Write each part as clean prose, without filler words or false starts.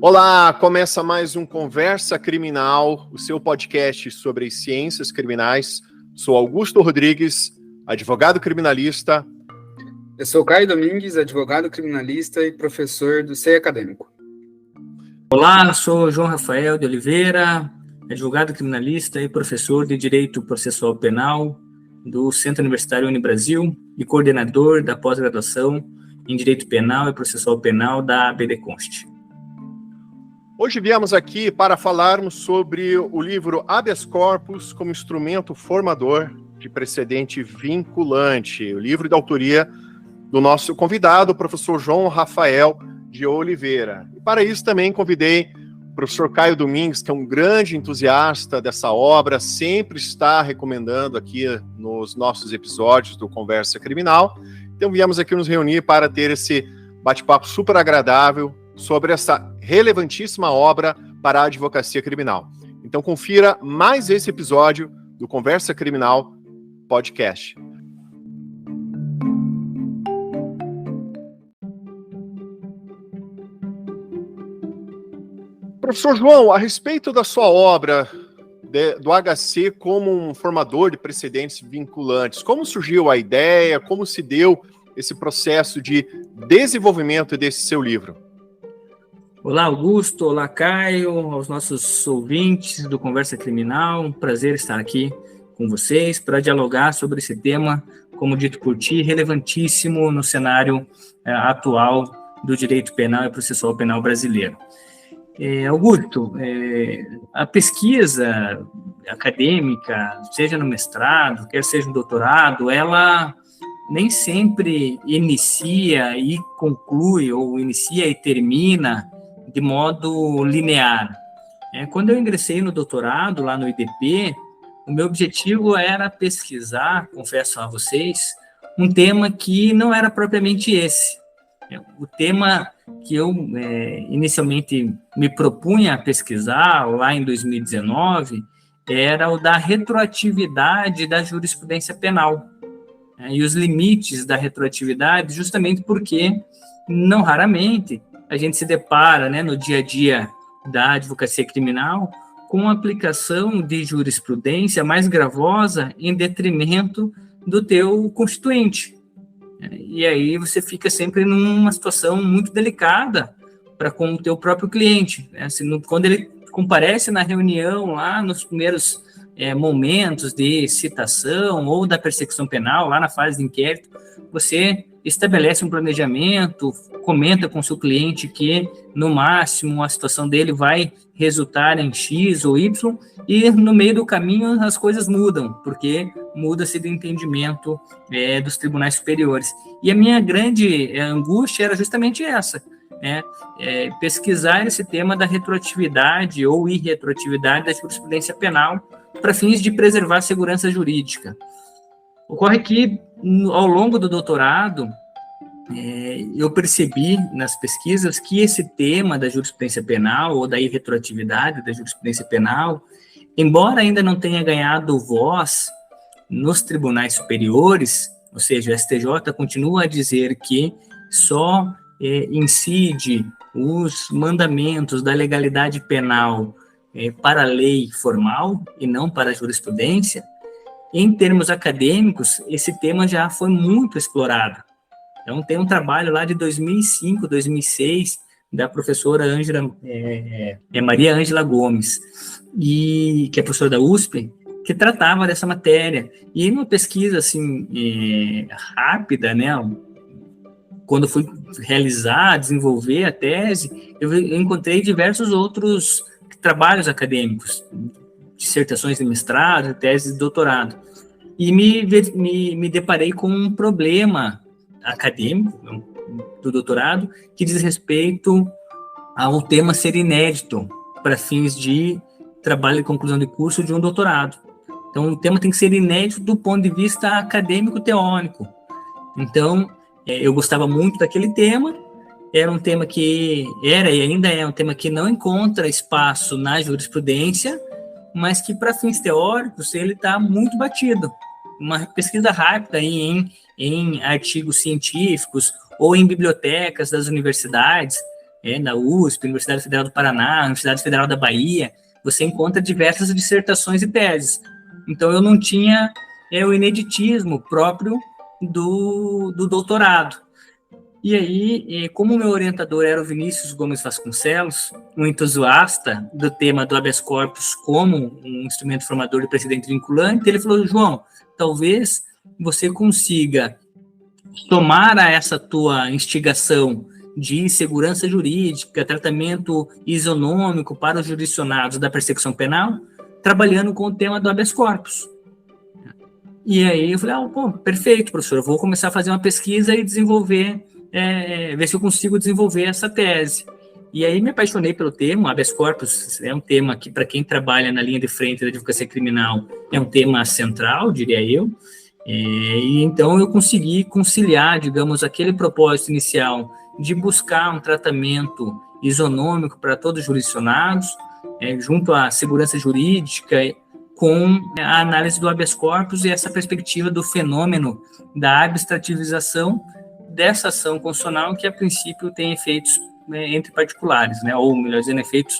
Olá, começa mais um Conversa Criminal, o seu podcast sobre as ciências criminais. Sou Augusto Rodrigues, advogado criminalista. Eu sou Caio Domingues, advogado criminalista e professor do SEI Acadêmico. Olá, sou João Rafael de Oliveira, advogado criminalista e professor de Direito Processual Penal do Centro Universitário Unibrasil e coordenador da pós-graduação em Direito Penal e Processual Penal da ABD Const. Hoje viemos aqui para falarmos sobre o livro Habeas Corpus como instrumento formador de precedente vinculante, o livro de autoria do nosso convidado, o professor João Rafael de Oliveira. E para isso também convidei o professor Caio Domingues, que é um grande entusiasta dessa obra, sempre está recomendando aqui nos nossos episódios do Conversa Criminal. Então viemos aqui nos reunir para ter esse bate-papo super agradável sobre essa relevantíssima obra para a advocacia criminal. Então confira mais esse episódio do Conversa Criminal Podcast. Professor João, a respeito da sua obra do HC como um formador de precedentes vinculantes, como surgiu a ideia, como se deu esse processo de desenvolvimento desse seu livro? Olá, Augusto. Olá, Caio. Aos nossos ouvintes do Conversa Criminal. Um prazer estar aqui com vocês para dialogar sobre esse tema, como dito por ti, relevantíssimo no cenário atual do direito penal e processual penal brasileiro. Augusto, a pesquisa acadêmica, seja no mestrado, quer seja no doutorado, ela nem sempre inicia e conclui, ou inicia e termina de modo linear. Quando eu ingressei no doutorado, lá no IDP, o meu objetivo era pesquisar, confesso a vocês, um tema que não era propriamente esse. O tema que eu inicialmente me propunha a pesquisar, lá em 2019, era o da retroatividade da jurisprudência penal. E os limites da retroatividade, justamente porque, não raramente, a gente se depara, no dia a dia da advocacia criminal com a aplicação de jurisprudência mais gravosa em detrimento do teu constituinte. E aí você fica sempre numa situação muito delicada para com o teu próprio cliente. Quando ele comparece na reunião, lá nos primeiros momentos de citação ou da persecução penal, lá na fase de inquérito, você estabelece um planejamento, comenta com o seu cliente que, no máximo, a situação dele vai resultar em X ou Y, e no meio do caminho as coisas mudam, porque muda-se de entendimento dos tribunais superiores. E a minha grande angústia era justamente essa, pesquisar esse tema da retroatividade ou irretroatividade da jurisprudência penal para fins de preservar a segurança jurídica. Ocorre que, ao longo do doutorado, eu percebi nas pesquisas que esse tema da jurisprudência penal ou da irretroatividade da jurisprudência penal, embora ainda não tenha ganhado voz nos tribunais superiores, ou seja, o STJ continua a dizer que só incide os mandamentos da legalidade penal para a lei formal e não para a jurisprudência. Em termos acadêmicos, esse tema já foi muito explorado. Então, tem um trabalho lá de 2005, 2006, da professora Maria Ângela Gomes, que é professora da USP, que tratava dessa matéria. E uma pesquisa assim, rápida, quando fui realizar, desenvolver a tese, eu encontrei diversos outros trabalhos acadêmicos, dissertações de mestrado, teses de doutorado, e me deparei com um problema acadêmico do doutorado que diz respeito ao tema ser inédito para fins de trabalho de conclusão de curso de um doutorado. Então, o tema tem que ser inédito do ponto de vista acadêmico-teórico. Então, eu gostava muito daquele tema, era um tema que era e ainda é um tema que não encontra espaço na jurisprudência, mas que, para fins teóricos, ele está muito batido. uma pesquisa rápida em artigos científicos ou em bibliotecas das universidades, na USP, Universidade Federal do Paraná, Universidade Federal da Bahia, você encontra diversas dissertações e teses. Então, eu não tinha o ineditismo próprio do doutorado. E aí, como o meu orientador era o Vinícius Gomes Vasconcelos, um entusiasta do tema do habeas corpus como um instrumento formador de precedente vinculante, ele falou: João, talvez você consiga tomar a essa tua instigação de segurança jurídica, tratamento isonômico para os jurisdicionados da persecução penal, trabalhando com o tema do habeas corpus. E aí eu falei, perfeito, professor, eu vou começar a fazer uma pesquisa e desenvolver, ver se eu consigo desenvolver essa tese. E aí me apaixonei pelo tema. O habeas corpus é um tema que, para quem trabalha na linha de frente da advocacia criminal, é um tema central, diria eu. E então eu consegui conciliar, digamos, aquele propósito inicial de buscar um tratamento isonômico para todos os jurisdicionados, junto à segurança jurídica, com a análise do habeas corpus e essa perspectiva do fenômeno da abstrativização dessa ação constitucional, que a princípio tem efeitos entre particulares, ou melhor dizendo, efeitos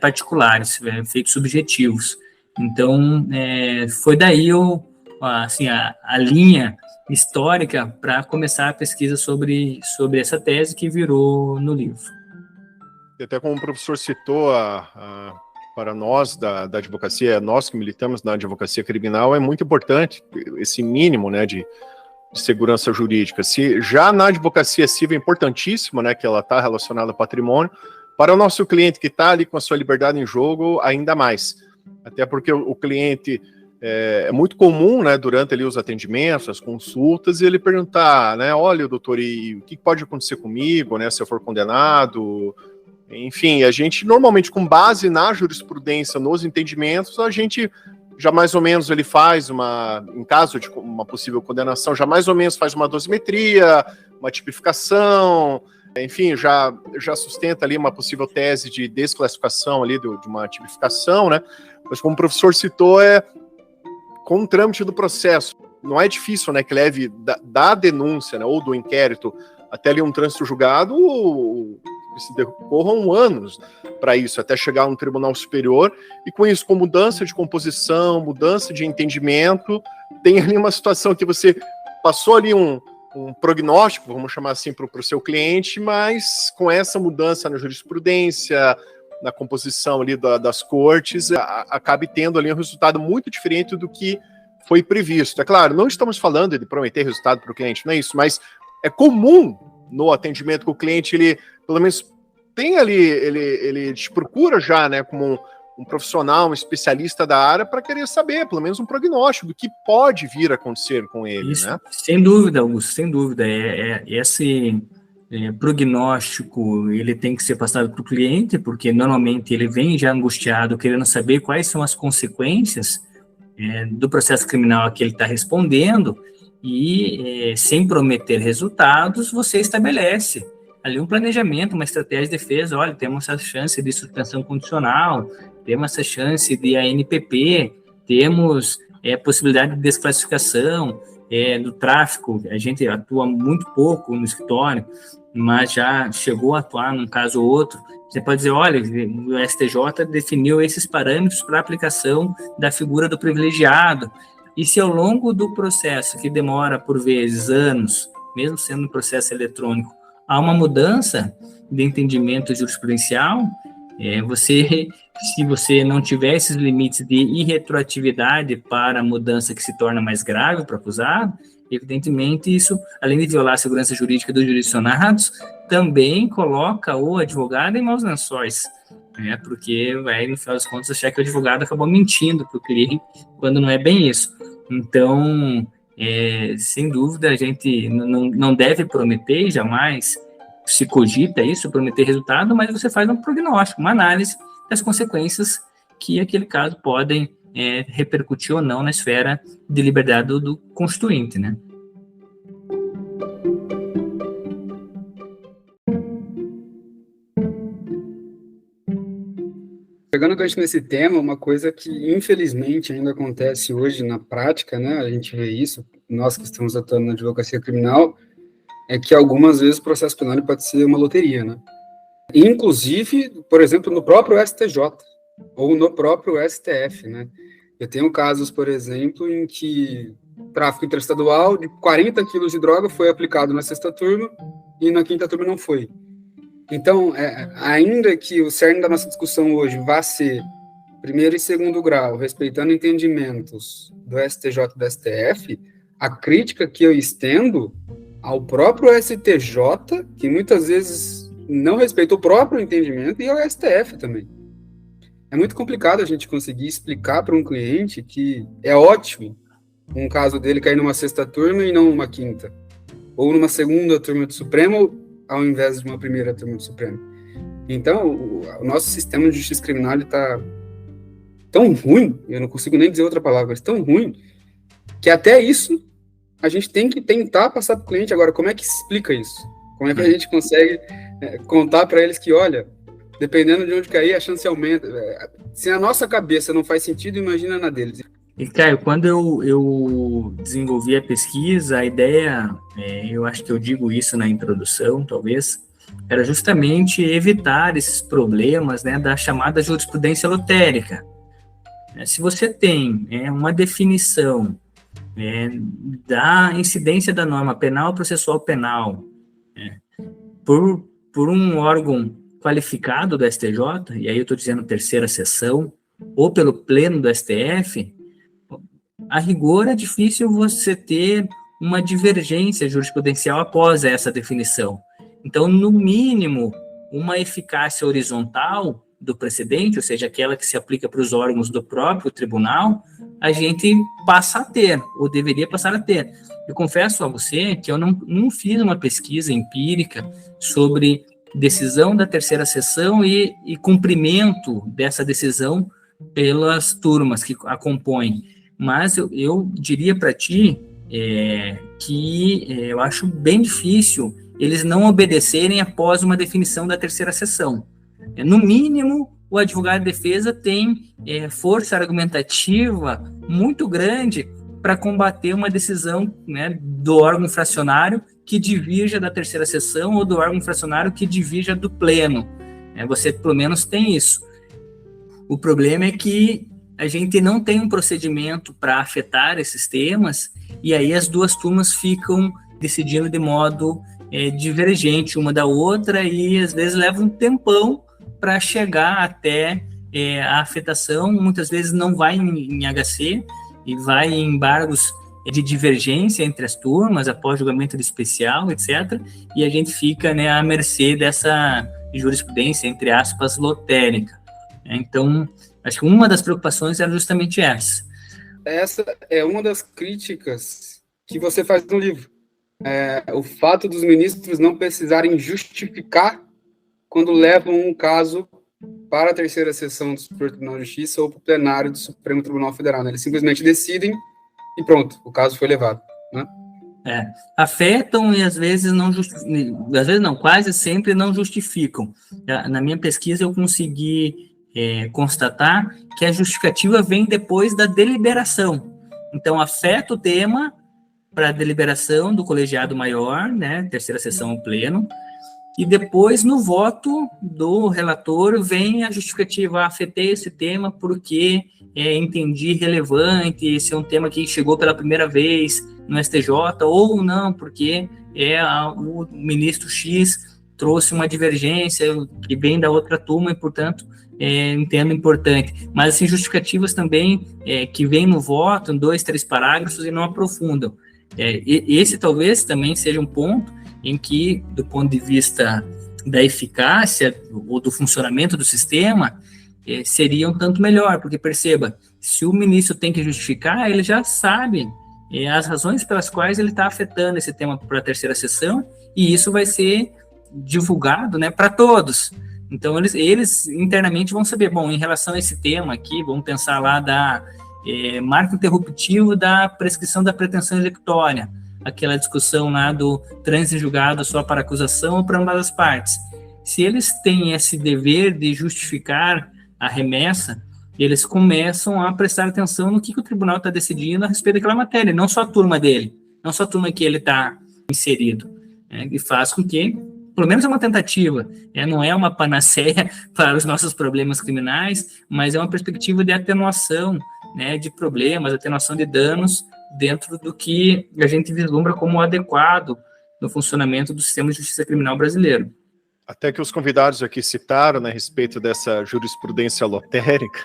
particulares, efeitos subjetivos. Então, foi daí a linha histórica para começar a pesquisa sobre essa tese que virou no livro. Até como o professor citou, para nós da advocacia, nós que militamos na advocacia criminal, é muito importante esse mínimo, de segurança jurídica. Se já na advocacia civil é importantíssimo, que ela está relacionada ao patrimônio, para o nosso cliente que está ali com a sua liberdade em jogo, ainda mais. Até porque o cliente é muito comum, durante ali os atendimentos, as consultas, ele perguntar, olha, doutor, e o que pode acontecer comigo, se eu for condenado? Enfim, a gente normalmente, com base na jurisprudência, nos entendimentos, a gente já mais ou menos ele faz em caso de uma possível condenação, já mais ou menos faz uma dosimetria, uma tipificação, enfim, já sustenta ali uma possível tese de desclassificação ali de uma tipificação, Mas como o professor citou, com o trâmite do processo, não é difícil, que leve da denúncia, ou do inquérito até ali um trânsito julgado, se decorram anos para isso, até chegar a um tribunal superior, e com isso, com mudança de composição, mudança de entendimento, tem ali uma situação que você passou ali um prognóstico, vamos chamar assim, para o seu cliente, mas com essa mudança na jurisprudência, na composição ali das cortes, acabe tendo ali um resultado muito diferente do que foi previsto. É claro, não estamos falando de prometer resultado para o cliente, não é isso, mas é comum no atendimento com o cliente, ele pelo menos tem ali, ele te procura já, como um profissional, um especialista da área, para querer saber, pelo menos um prognóstico do que pode vir a acontecer com ele, Isso, sem dúvida, Augusto, sem dúvida. Esse prognóstico, ele tem que ser passado para o cliente, porque normalmente ele vem já angustiado, querendo saber quais são as consequências do processo criminal a que ele está respondendo, e sem prometer resultados, você estabelece ali um planejamento, uma estratégia de defesa. Olha, temos essa chance de suspensão condicional, temos essa chance de ANPP, temos possibilidade de desclassificação do tráfico. A gente atua muito pouco no escritório, mas já chegou a atuar num caso ou outro. Você pode dizer, olha, o STJ definiu esses parâmetros para aplicação da figura do privilegiado. E se ao longo do processo, que demora por vezes anos, mesmo sendo um processo eletrônico, há uma mudança de entendimento jurisprudencial, se você não tiver esses limites de irretroatividade para a mudança que se torna mais grave para o acusado, evidentemente isso, além de violar a segurança jurídica dos jurisdicionados, também coloca o advogado em maus lençóis, porque vai, no final das contas, achar que o advogado acabou mentindo para o cliente, quando não é bem isso. Então, sem dúvida, a gente não deve prometer, jamais se cogita isso, prometer resultado, mas você faz um prognóstico, uma análise das consequências que aquele caso podem repercutir ou não na esfera de liberdade do constituinte, Pegando gancho nesse tema, uma coisa que infelizmente ainda acontece hoje na prática, né, a gente vê isso, nós que estamos atuando na advocacia criminal, é que algumas vezes o processo penal pode ser uma loteria, né? Inclusive, por exemplo, no próprio STJ ou no próprio STF, né? Eu tenho casos, por exemplo, em que tráfico interestadual de 40 quilos de droga foi aplicado na sexta turma e na quinta turma não foi. Então, ainda que o cerne da nossa discussão hoje vá ser primeiro e segundo grau, respeitando entendimentos do STJ e do STF, a crítica que eu estendo ao próprio STJ, que muitas vezes não respeita o próprio entendimento, e ao STF também. É muito complicado a gente conseguir explicar para um cliente que é ótimo um caso dele cair numa sexta turma e não numa quinta, ou numa segunda turma do Supremo, ao invés de uma primeira turma do Supremo. Então, o nosso sistema de justiça criminal está tão ruim, eu não consigo nem dizer outra palavra, mas tão ruim, que até isso a gente tem que tentar passar para o cliente. Agora, como é que se explica isso? Como é que a gente consegue contar para eles que, olha, dependendo de onde cair, a chance aumenta. Se a nossa cabeça não faz sentido, imagina na deles. E, Caio, quando eu desenvolvi a pesquisa, a ideia, eu acho que eu digo isso na introdução, talvez, era justamente evitar esses problemas, né, da chamada jurisprudência lotérica. Se você tem uma definição da incidência da norma penal processual penal por um órgão qualificado do STJ, e aí eu estou dizendo terceira sessão, ou pelo pleno do STF, a rigor é difícil você ter uma divergência jurisprudencial após essa definição. Então, no mínimo, uma eficácia horizontal do precedente, ou seja, aquela que se aplica para os órgãos do próprio tribunal, a gente passa a ter, ou deveria passar a ter. Eu confesso a você que eu não fiz uma pesquisa empírica sobre decisão da terceira sessão e cumprimento dessa decisão pelas turmas que a compõem. Mas eu diria para ti que eu acho bem difícil eles não obedecerem após uma definição da terceira sessão. No mínimo, o advogado de defesa tem força argumentativa muito grande para combater uma decisão, né, do órgão fracionário que divirja da terceira sessão ou do órgão fracionário que divirja do pleno. Você, pelo menos, tem isso. O problema é que a gente não tem um procedimento para afetar esses temas, e aí as duas turmas ficam decidindo de modo divergente uma da outra, e às vezes leva um tempão para chegar até a afetação. Muitas vezes não vai em HC, e vai em embargos de divergência entre as turmas, após julgamento de especial, etc., e a gente fica, né, à mercê dessa jurisprudência, entre aspas, lotérica. Então, acho que uma das preocupações era justamente essa. Essa é uma das críticas que você faz no livro. O fato dos ministros não precisarem justificar quando levam um caso para a terceira sessão do Superior Tribunal de Justiça ou para o plenário do Supremo Tribunal Federal, né? Eles simplesmente decidem e pronto, o caso foi levado, né? Afetam e às vezes não justificam, às vezes não, quase sempre não justificam. Na minha pesquisa eu consegui constatar que a justificativa vem depois da deliberação. Então, afeta o tema para a deliberação do colegiado maior, né, terceira sessão ao pleno, e depois, no voto do relator, vem a justificativa: afetei esse tema porque entendi relevante, esse é um tema que chegou pela primeira vez no STJ, ou não, porque o ministro X trouxe uma divergência que vem da outra turma e, portanto, entendo importante. Mas, assim, justificativas também que vêm no voto, em 2, 3 parágrafos, e não aprofundam. Esse talvez também seja um ponto em que, do ponto de vista da eficácia ou do funcionamento do sistema, seria um tanto melhor, porque perceba, se o ministro tem que justificar, ele já sabe as razões pelas quais ele está afetando esse tema para a terceira sessão, e isso vai ser divulgado, né, para todos. Então, eles internamente vão saber, bom, em relação a esse tema aqui, vamos pensar lá da marco interruptivo da prescrição da pretensão executória, aquela discussão lá do trânsito em julgado só para acusação ou para ambas as partes. Se eles têm esse dever de justificar a remessa, eles começam a prestar atenção no que o tribunal está decidindo a respeito daquela matéria, não só a turma dele, não só a turma que ele está inserido, né, e faz com que, pelo menos é uma tentativa, não é uma panaceia para os nossos problemas criminais, mas é uma perspectiva de atenuação, né, de problemas, atenuação de danos dentro do que a gente vislumbra como adequado no funcionamento do sistema de justiça criminal brasileiro. Até que os convidados aqui citaram, né, a respeito dessa jurisprudência lotérica,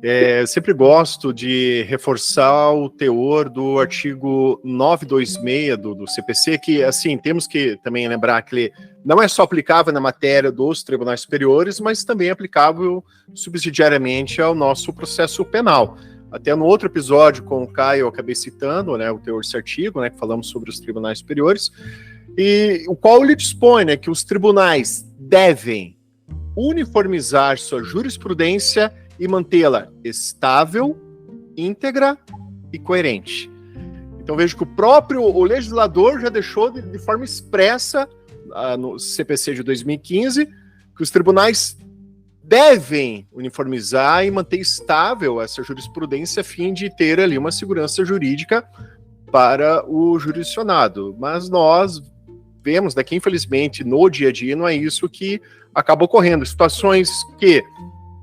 eu sempre gosto de reforçar o teor do artigo 926 do CPC, que, assim, temos que também lembrar que ele não é só aplicável na matéria dos tribunais superiores, mas também é aplicável subsidiariamente ao nosso processo penal. Até no outro episódio com o Caio eu acabei citando, né, o teor desse artigo, né, que falamos sobre os tribunais superiores, e o qual ele dispõe, né, que os tribunais devem uniformizar sua jurisprudência e mantê-la estável, íntegra e coerente. Então vejo que o legislador já deixou de forma expressa no CPC de 2015 que os tribunais devem uniformizar e manter estável essa jurisprudência a fim de ter ali uma segurança jurídica para o jurisdicionado. Mas nós vemos, né, que infelizmente no dia a dia não é isso que acaba ocorrendo. Situações que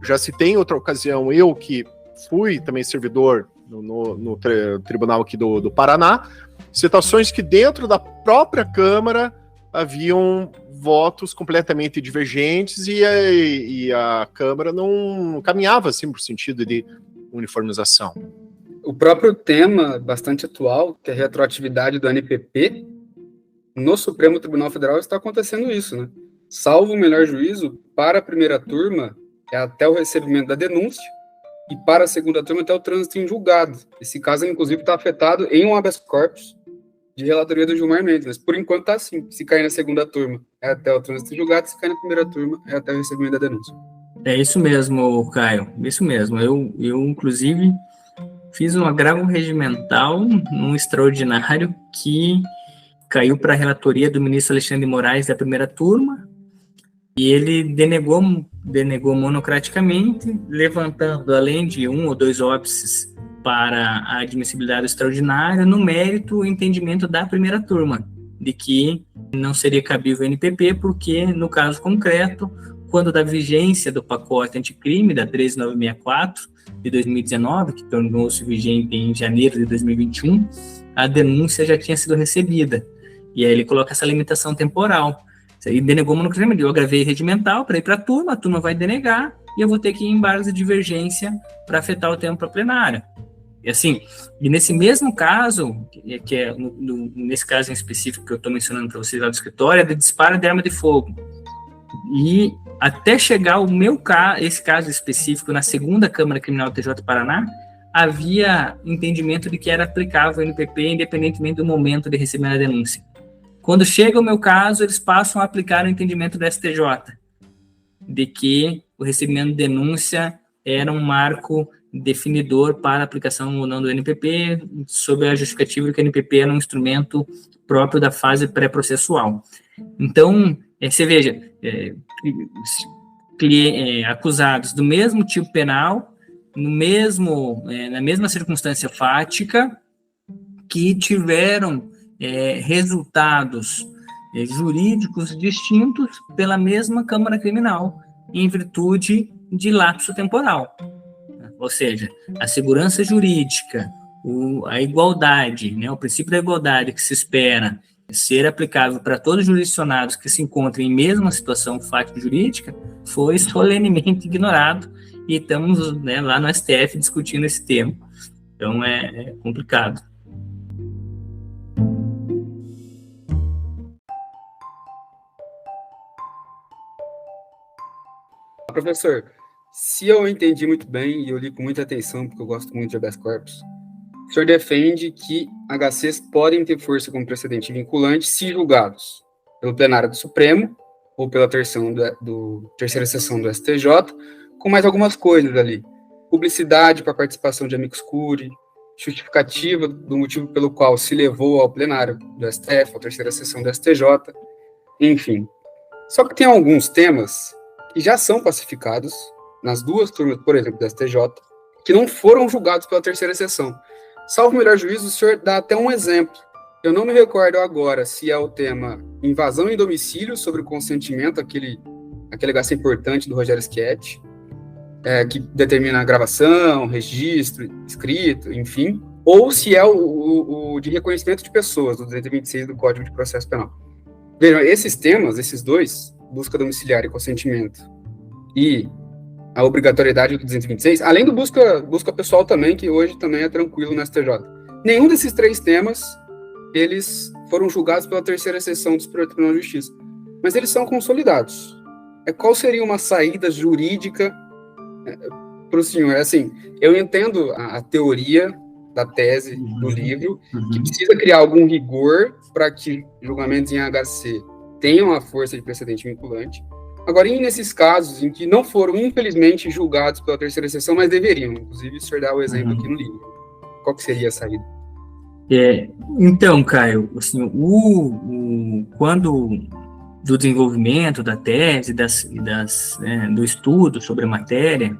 já citei em outra ocasião, eu que fui também servidor no tribunal aqui do Paraná, situações que dentro da própria Câmara haviam votos completamente divergentes e a Câmara não caminhava assim por sentido de uniformização. O próprio tema bastante atual, que é a retroatividade do NPP, no Supremo Tribunal Federal está acontecendo isso, né? Salvo o melhor juízo, para a primeira turma é até o recebimento da denúncia e para a segunda turma até o trânsito em julgado. Esse caso, inclusive, está afetado em um habeas corpus de relatoria do Gilmar Mendes, mas por enquanto está assim. Se cair na segunda turma é até o trânsito em julgado, se cair na primeira turma é até o recebimento da denúncia. É isso mesmo, Caio, isso mesmo. Eu inclusive, fiz um agravo regimental num extraordinário que caiu para a relatoria do ministro Alexandre de Moraes da primeira turma, e ele denegou monocraticamente, levantando, além de 1 ou 2 óbices para a admissibilidade extraordinária, no mérito, o entendimento da primeira turma, de que não seria cabível o NPP, porque, no caso concreto, quando da vigência do pacote anticrime, da 13964, de 2019, que tornou-se vigente em janeiro de 2021, a denúncia já tinha sido recebida. E aí ele coloca essa limitação temporal. E denegou monocraticamente, eu agravei regimental para ir para a turma vai denegar, e eu vou ter que ir em embargos de divergência para afetar o tempo para plenária. E assim, e nesse mesmo caso, que é nesse caso em específico que eu estou mencionando para vocês lá do escritório, é de disparo de arma de fogo. E até chegar o meu caso, esse caso específico, na segunda Câmara Criminal do TJ Paraná, havia entendimento de que era aplicável o NPP independentemente do momento de receber a denúncia. Quando chega o meu caso, eles passam a aplicar o entendimento do STJ, de que o recebimento de denúncia era um marco definidor para a aplicação ou não do NPP, sob a justificativa de que o NPP era um instrumento próprio da fase pré-processual. Então, você veja, acusados do mesmo tipo penal, na mesma circunstância fática, que tiveram resultados jurídicos distintos pela mesma Câmara Criminal, em virtude de lapso temporal. Ou seja, a segurança jurídica, a igualdade, né, o princípio da igualdade que se espera ser aplicável para todos os jurisdicionados que se encontrem em mesma situação fático-jurídica, foi solenemente ignorado, e estamos, né, lá no STF discutindo esse tema. Então é complicado. Professor, se eu entendi muito bem, e eu li com muita atenção, porque eu gosto muito de habeas corpus, o senhor defende que HCs podem ter força como precedente vinculante se julgados pelo plenário do Supremo ou pela terceira sessão do STJ, com mais algumas coisas ali. Publicidade para participação de amicus curiae, justificativa do motivo pelo qual se levou ao plenário do STF, à terceira sessão do STJ, enfim. Só que tem alguns temas que já são pacificados nas duas turmas, por exemplo, da STJ, que não foram julgados pela terceira sessão. Salvo o melhor juízo, o senhor dá até um exemplo. Eu não me recordo agora se é o tema invasão em domicílio sobre o consentimento, aquele HC importante do Rogério Schietti, que determina a gravação, registro, escrito, enfim, ou se é o de reconhecimento de pessoas, do 226 do Código de Processo Penal. Vejam, esses temas, esses dois, busca domiciliar e consentimento, e a obrigatoriedade do 226, além do busca pessoal também, que hoje também é tranquilo no STJ. Nenhum desses três temas, eles foram julgados pela terceira sessão do Superior Tribunal de Justiça, mas eles são consolidados. Qual seria uma saída jurídica para o senhor? Assim, eu entendo a teoria da tese do livro, que precisa criar algum rigor para que julgamentos em HC tenham a força de precedente vinculante. Agora, e nesses casos em que não foram, infelizmente, julgados pela terceira sessão, mas deveriam, inclusive, o senhor dá o exemplo aqui no livro, qual que seria a saída? Então, Caio, assim, quando do desenvolvimento da tese, do estudo sobre a matéria,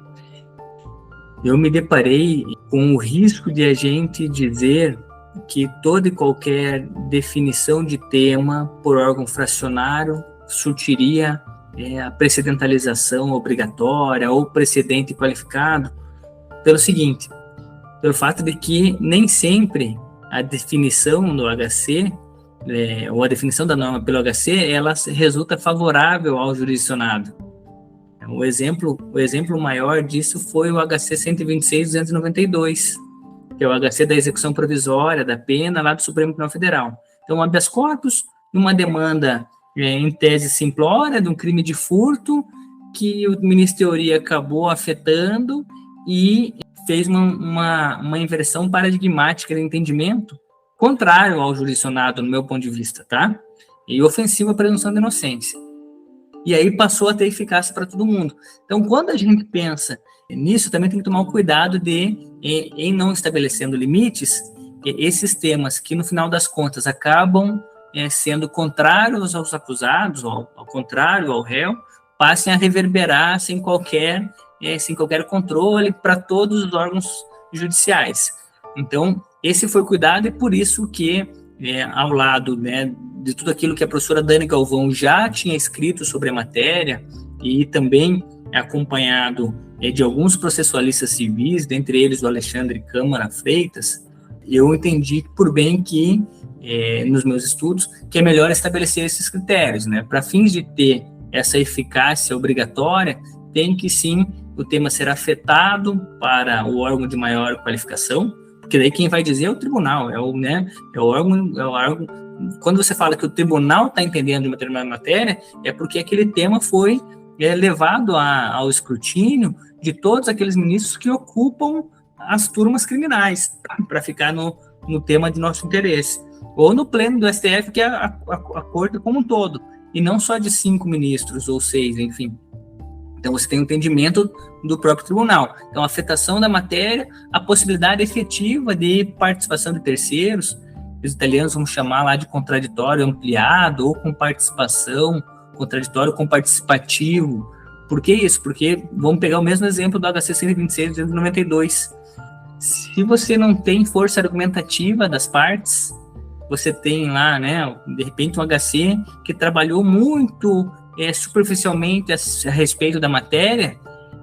eu me deparei com o risco de a gente dizer que toda e qualquer definição de tema por órgão fracionário surtiria a precedentalização obrigatória ou precedente qualificado, pelo seguinte, pelo fato de que nem sempre a definição do HC, ou a definição da norma pelo HC, ela resulta favorável ao jurisdicionado. O exemplo maior disso foi o HC 126.292, que é o HC da execução provisória da pena lá do Supremo Tribunal Federal. Então, habeas corpus, numa demanda em tese simplória de um crime de furto que o ministro teoria acabou afetando e fez uma inversão paradigmática de entendimento contrário ao jurisdicionado, no meu ponto de vista, tá? E ofensivo à presunção de inocência. E aí passou a ter eficácia para todo mundo. Então, quando a gente pensa nisso, também tem que tomar o cuidado em não estabelecendo limites, esses temas que, no final das contas, acabam sendo contrários aos acusados, ou ao contrário ao réu, passem a reverberar sem qualquer controle para todos os órgãos judiciais. Então, esse foi o cuidado e por isso que, ao lado de tudo aquilo que a professora Dani Galvão já tinha escrito sobre a matéria e também acompanhado de alguns processualistas civis, dentre eles o Alexandre Câmara Freitas, eu entendi por bem que, nos meus estudos, que é melhor estabelecer esses critérios, para fins de ter essa eficácia obrigatória, tem que sim o tema ser afetado para o órgão de maior qualificação, porque daí quem vai dizer é o tribunal, é o órgão. Quando você fala que o tribunal está entendendo de uma determinada matéria, é porque aquele tema foi levado ao escrutínio de todos aqueles ministros que ocupam as turmas criminais, para ficar no tema de nosso interesse. Ou no pleno do STF, que é a corte como um todo, e não só de 5 ministros ou 6, enfim. Então, você tem o entendimento do próprio tribunal. Então, a afetação da matéria, a possibilidade efetiva de participação de terceiros, os italianos vão chamar lá de contraditório ampliado ou com participação, contraditório com participativo. Por que isso? Porque vamos pegar o mesmo exemplo do HC 126.292. Se você não tem força argumentativa das partes, você tem lá, de repente, um HC que trabalhou muito superficialmente a respeito da matéria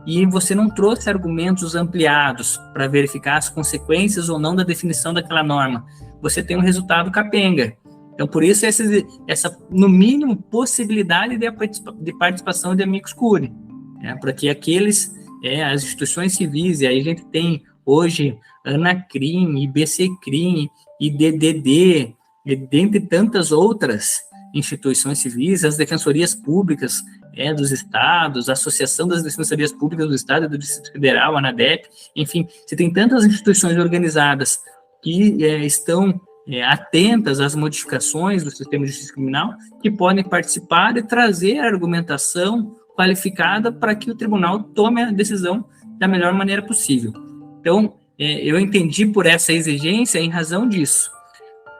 e você não trouxe argumentos ampliados para verificar as consequências ou não da definição daquela norma. Você tem um resultado capenga. Então, por isso, essa no mínimo, possibilidade de participação de amicus curiae, para que as instituições civis, e aí a gente tem hoje ANACRIM, IBCCRIM, IDDD, e dentre tantas outras instituições civis, as defensorias públicas dos estados, a Associação das Defensorias Públicas do Estado e do Distrito Federal, a ANADEP, enfim, você tem tantas instituições organizadas que estão atentas às modificações do sistema de justiça criminal, que podem participar e trazer a argumentação qualificada para que o tribunal tome a decisão da melhor maneira possível. Então, eu entendi por essa exigência em razão disso.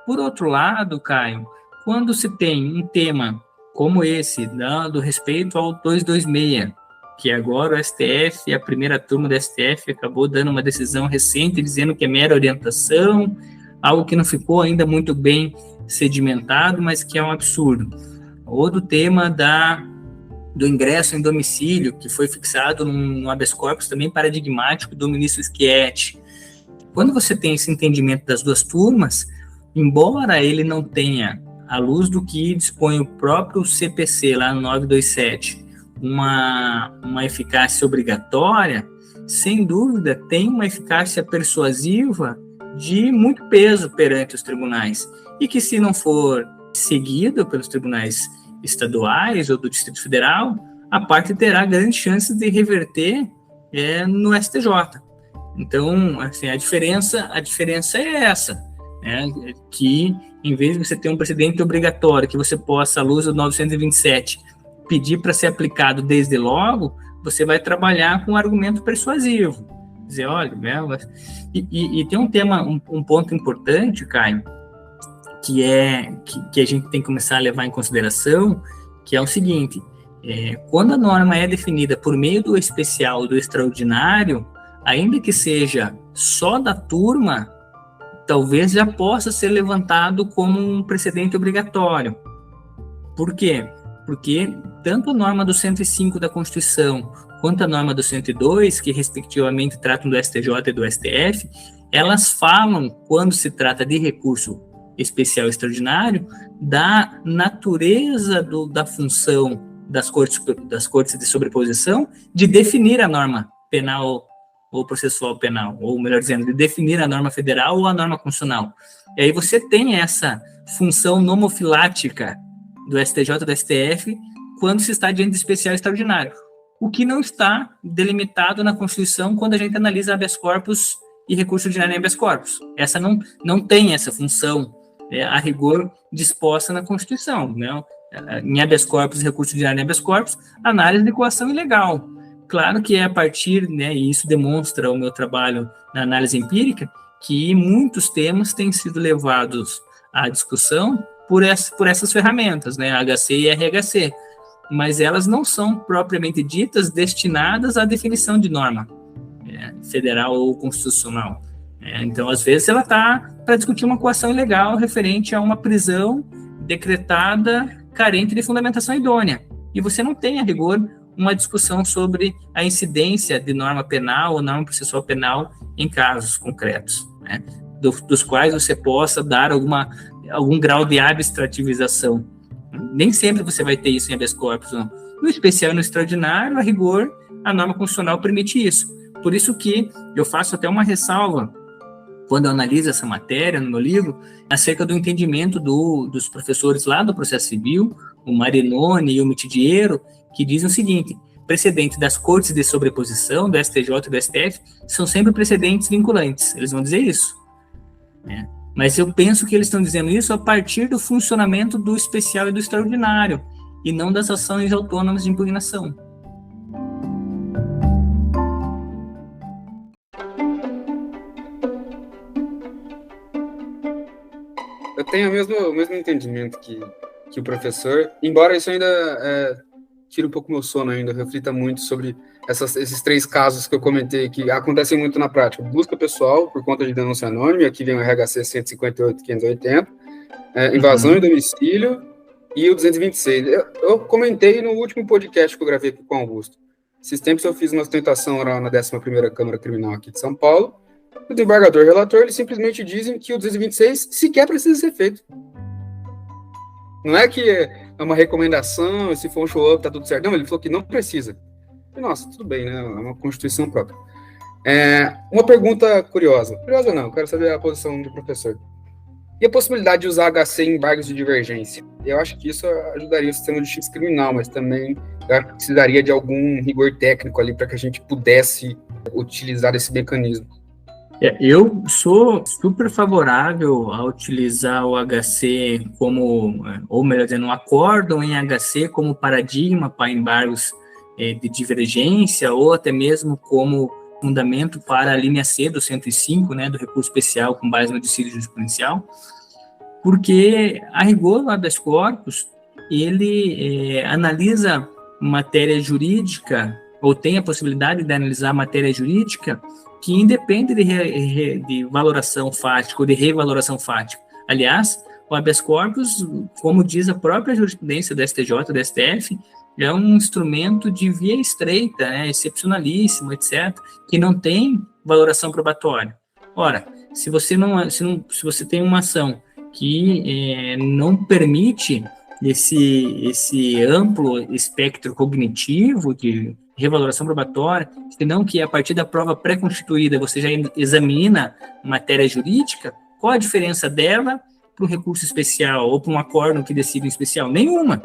Por outro lado, Caio, quando se tem um tema como esse, do respeito ao 226, que agora o STF, a primeira turma do STF, acabou dando uma decisão recente, dizendo que é mera orientação, algo que não ficou ainda muito bem sedimentado, mas que é um absurdo. Outro tema do ingresso em domicílio, que foi fixado no habeas corpus, também paradigmático, do ministro Schietti. Quando você tem esse entendimento das duas turmas, embora ele não tenha, à luz do que dispõe o próprio CPC, lá no 927, uma eficácia obrigatória, sem dúvida tem uma eficácia persuasiva de muito peso perante os tribunais, e que, se não for seguido pelos tribunais estaduais ou do Distrito Federal, a parte terá grandes chances de reverter no STJ. Então, assim, a diferença é essa, né? Que, em vez de você ter um precedente obrigatório, que você possa, à luz do 927, pedir para ser aplicado desde logo, você vai trabalhar com um argumento persuasivo. Dizer, olha, né? E tem um ponto importante, Caio, que a gente tem que começar a levar em consideração, que é o seguinte: quando a norma é definida por meio do especial ou do extraordinário, ainda que seja só da turma, talvez já possa ser levantado como um precedente obrigatório. Por quê? Porque tanto a norma do 105 da Constituição quanto a norma do 102, que respectivamente tratam do STJ e do STF, elas falam, quando se trata de recurso especial e extraordinário, da natureza da função das cortes de sobreposição de definir a norma penal ou processual penal, ou melhor dizendo, de definir a norma federal ou a norma constitucional. E aí você tem essa função nomofilática do STJ e do STF quando se está diante de especial e extraordinário, o que não está delimitado na Constituição quando a gente analisa habeas corpus e recurso ordinário em habeas corpus. Essa não tem essa função a rigor disposta na Constituição, né? Em habeas corpus e recurso ordinário em habeas corpus, análise de coação ilegal. Claro que é a partir, né, e isso demonstra o meu trabalho na análise empírica, que muitos temas têm sido levados à discussão por essas ferramentas, né, HC e RHC, mas elas não são propriamente ditas destinadas à definição de norma federal ou constitucional. Então, às vezes, ela está para discutir uma coação ilegal referente a uma prisão decretada carente de fundamentação idônea. E você não tem, a rigor, uma discussão sobre a incidência de norma penal ou norma processual penal em casos concretos, né? Dos quais você possa dar algum grau de abstrativização. Nem sempre você vai ter isso em habeas corpus, não. No especial e no extraordinário, a rigor, a norma constitucional permite isso. Por isso que eu faço até uma ressalva quando eu analiso essa matéria no meu livro, acerca do entendimento dos professores lá do processo civil, o Marinoni e o Mitidiero, que dizem o seguinte: precedentes das cortes de sobreposição, do STJ e do STF, são sempre precedentes vinculantes. Eles vão dizer isso, né? Mas eu penso que eles estão dizendo isso a partir do funcionamento do especial e do extraordinário, e não das ações autônomas de impugnação. Eu tenho o mesmo entendimento que o professor, embora isso ainda tire um pouco meu sono ainda, reflita muito sobre esses três casos que eu comentei, que acontecem muito na prática: busca pessoal por conta de denúncia anônima, aqui vem o RHC 158.580, invasão em domicílio e o 226. Eu comentei no último podcast que eu gravei aqui com o Augusto. Esses tempos eu fiz uma ostentação na 11ª Câmara Criminal aqui de São Paulo. O desembargador e o relator, eles simplesmente dizem que o 226 sequer precisa ser feito. Não é que é uma recomendação, e se for um show-up tá tudo certo. Não, ele falou que não precisa. E, nossa, tudo bem, né? É uma Constituição própria. Uma pergunta curiosa. Curiosa não, eu quero saber a posição do professor. E a possibilidade de usar HC em embargos de divergência? Eu acho que isso ajudaria o sistema de justiça criminal, mas também eu acho que precisaria de algum rigor técnico ali para que a gente pudesse utilizar esse mecanismo. Eu sou super favorável a utilizar o HC como, ou melhor dizendo, um acórdão em HC como paradigma para embargos de divergência, ou até mesmo como fundamento para a linha C do 105, né, do recurso especial com base no dissídio jurisprudencial, porque, a rigor, o habeas corpus, ele analisa matéria jurídica ou tem a possibilidade de analisar matéria jurídica que independe de valoração fática ou de revaloração fática. Aliás, o habeas corpus, como diz a própria jurisprudência do STJ, do STF, é um instrumento de via estreita, excepcionalíssimo, etc., que não tem valoração probatória. Ora, se você tem uma ação que não permite esse amplo espectro cognitivo de revaloração probatória, senão que a partir da prova pré-constituída você já examina matéria jurídica, qual a diferença dela para um recurso especial ou para um acórdão que decide em especial? Nenhuma,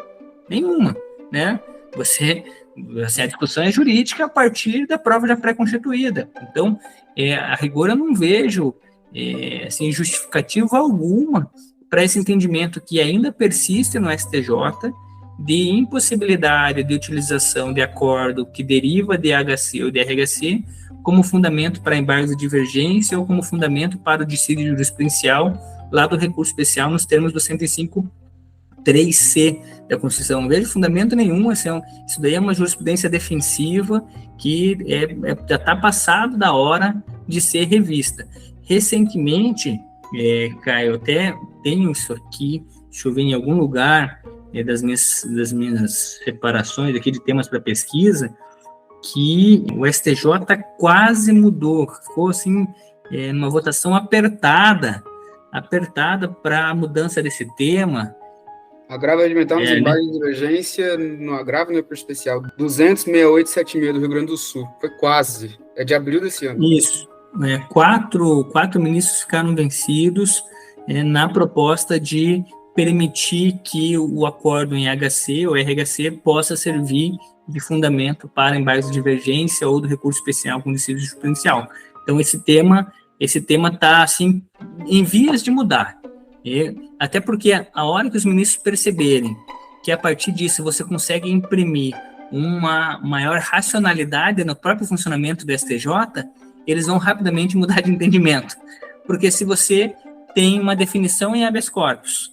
né? A discussão é jurídica a partir da prova já pré-constituída. Então, a rigor eu não vejo justificativa alguma para esse entendimento que ainda persiste no STJ de impossibilidade de utilização de acordo que deriva de HC ou de RHC como fundamento para embargos de divergência ou como fundamento para o dissídio jurisprudencial lá do recurso especial nos termos do 105.3c da Constituição. Não vejo fundamento nenhum, isso daí é uma jurisprudência defensiva que já está passado da hora de ser revista. Recentemente, Caio, eu até tenho isso aqui, deixa eu ver em algum lugar das minhas separações aqui de temas para pesquisa, que o STJ quase mudou, ficou assim, numa votação apertada para a mudança desse tema. Agravo alimentar nos embargos de divergência no agravo no recurso especial 268/76 do Rio Grande do Sul. Foi quase. É de abril desse ano. Isso. Quatro ministros ficaram vencidos na proposta de permitir que o acordo em HC ou RHC possa servir de fundamento para embargos de divergência ou do recurso especial com dissídio jurisprudencial. Então, esse tema está assim, em vias de mudar. Até porque a hora que os ministros perceberem que a partir disso você consegue imprimir uma maior racionalidade no próprio funcionamento do STJ, eles vão rapidamente mudar de entendimento. Porque se você tem uma definição em habeas corpus,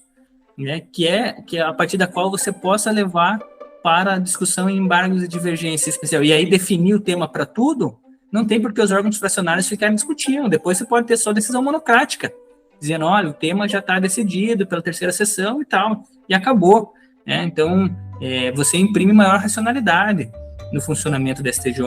que é a partir da qual você possa levar para a discussão em embargos de divergência especial, e aí definir o tema para tudo, não tem por que os órgãos fracionários ficarem discutindo. Depois você pode ter só decisão monocrática, dizendo, olha, o tema já está decidido pela terceira sessão e tal, e acabou. Então, você imprime maior racionalidade no funcionamento do STJ.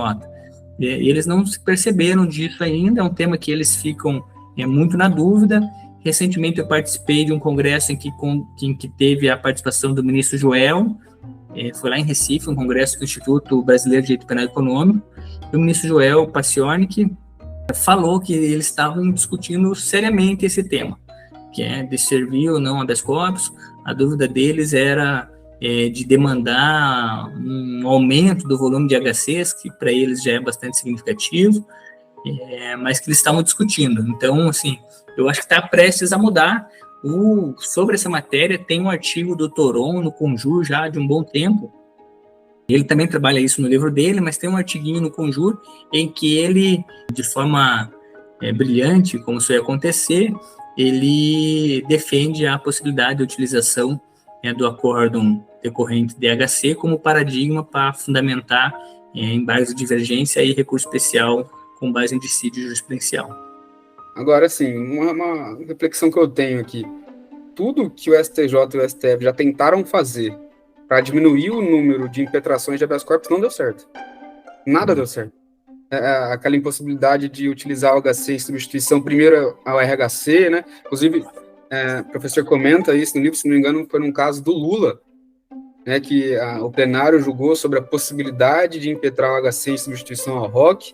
E eles não se perceberam disso ainda, é um tema que eles ficam muito na dúvida. Recentemente eu participei de um congresso em que teve a participação do ministro Joel, foi lá em Recife, um congresso do Instituto Brasileiro de Direito Penal Econômico, e o ministro Joel Paciornik falou que eles estavam discutindo seriamente esse tema, que é de servir ou não habeas corpus. A dúvida deles era de demandar um aumento do volume de HCs, que para eles já é bastante significativo, mas que eles estavam discutindo. Então, assim, eu acho que está prestes a mudar. Sobre essa matéria, tem um artigo do Toron no Conjur já de um bom tempo. Ele também trabalha isso no livro dele, mas tem um artiguinho no Conjur em que ele, de forma brilhante, como isso ia acontecer, ele defende a possibilidade de utilização do acórdão decorrente de HC como paradigma para fundamentar embargos de divergência e recurso especial com base em dissídio jurisprudencial. Agora, sim, uma reflexão que eu tenho aqui. Tudo que o STJ e o STF já tentaram fazer para diminuir o número de impetrações de habeas corpus não deu certo. Nada deu certo. Aquela impossibilidade de utilizar o HC em substituição primeiro ao RHC, né? Inclusive, o professor comenta isso no livro, se não me engano, foi num caso do Lula, né, que o plenário julgou sobre a possibilidade de impetrar o HC em substituição ao ROC,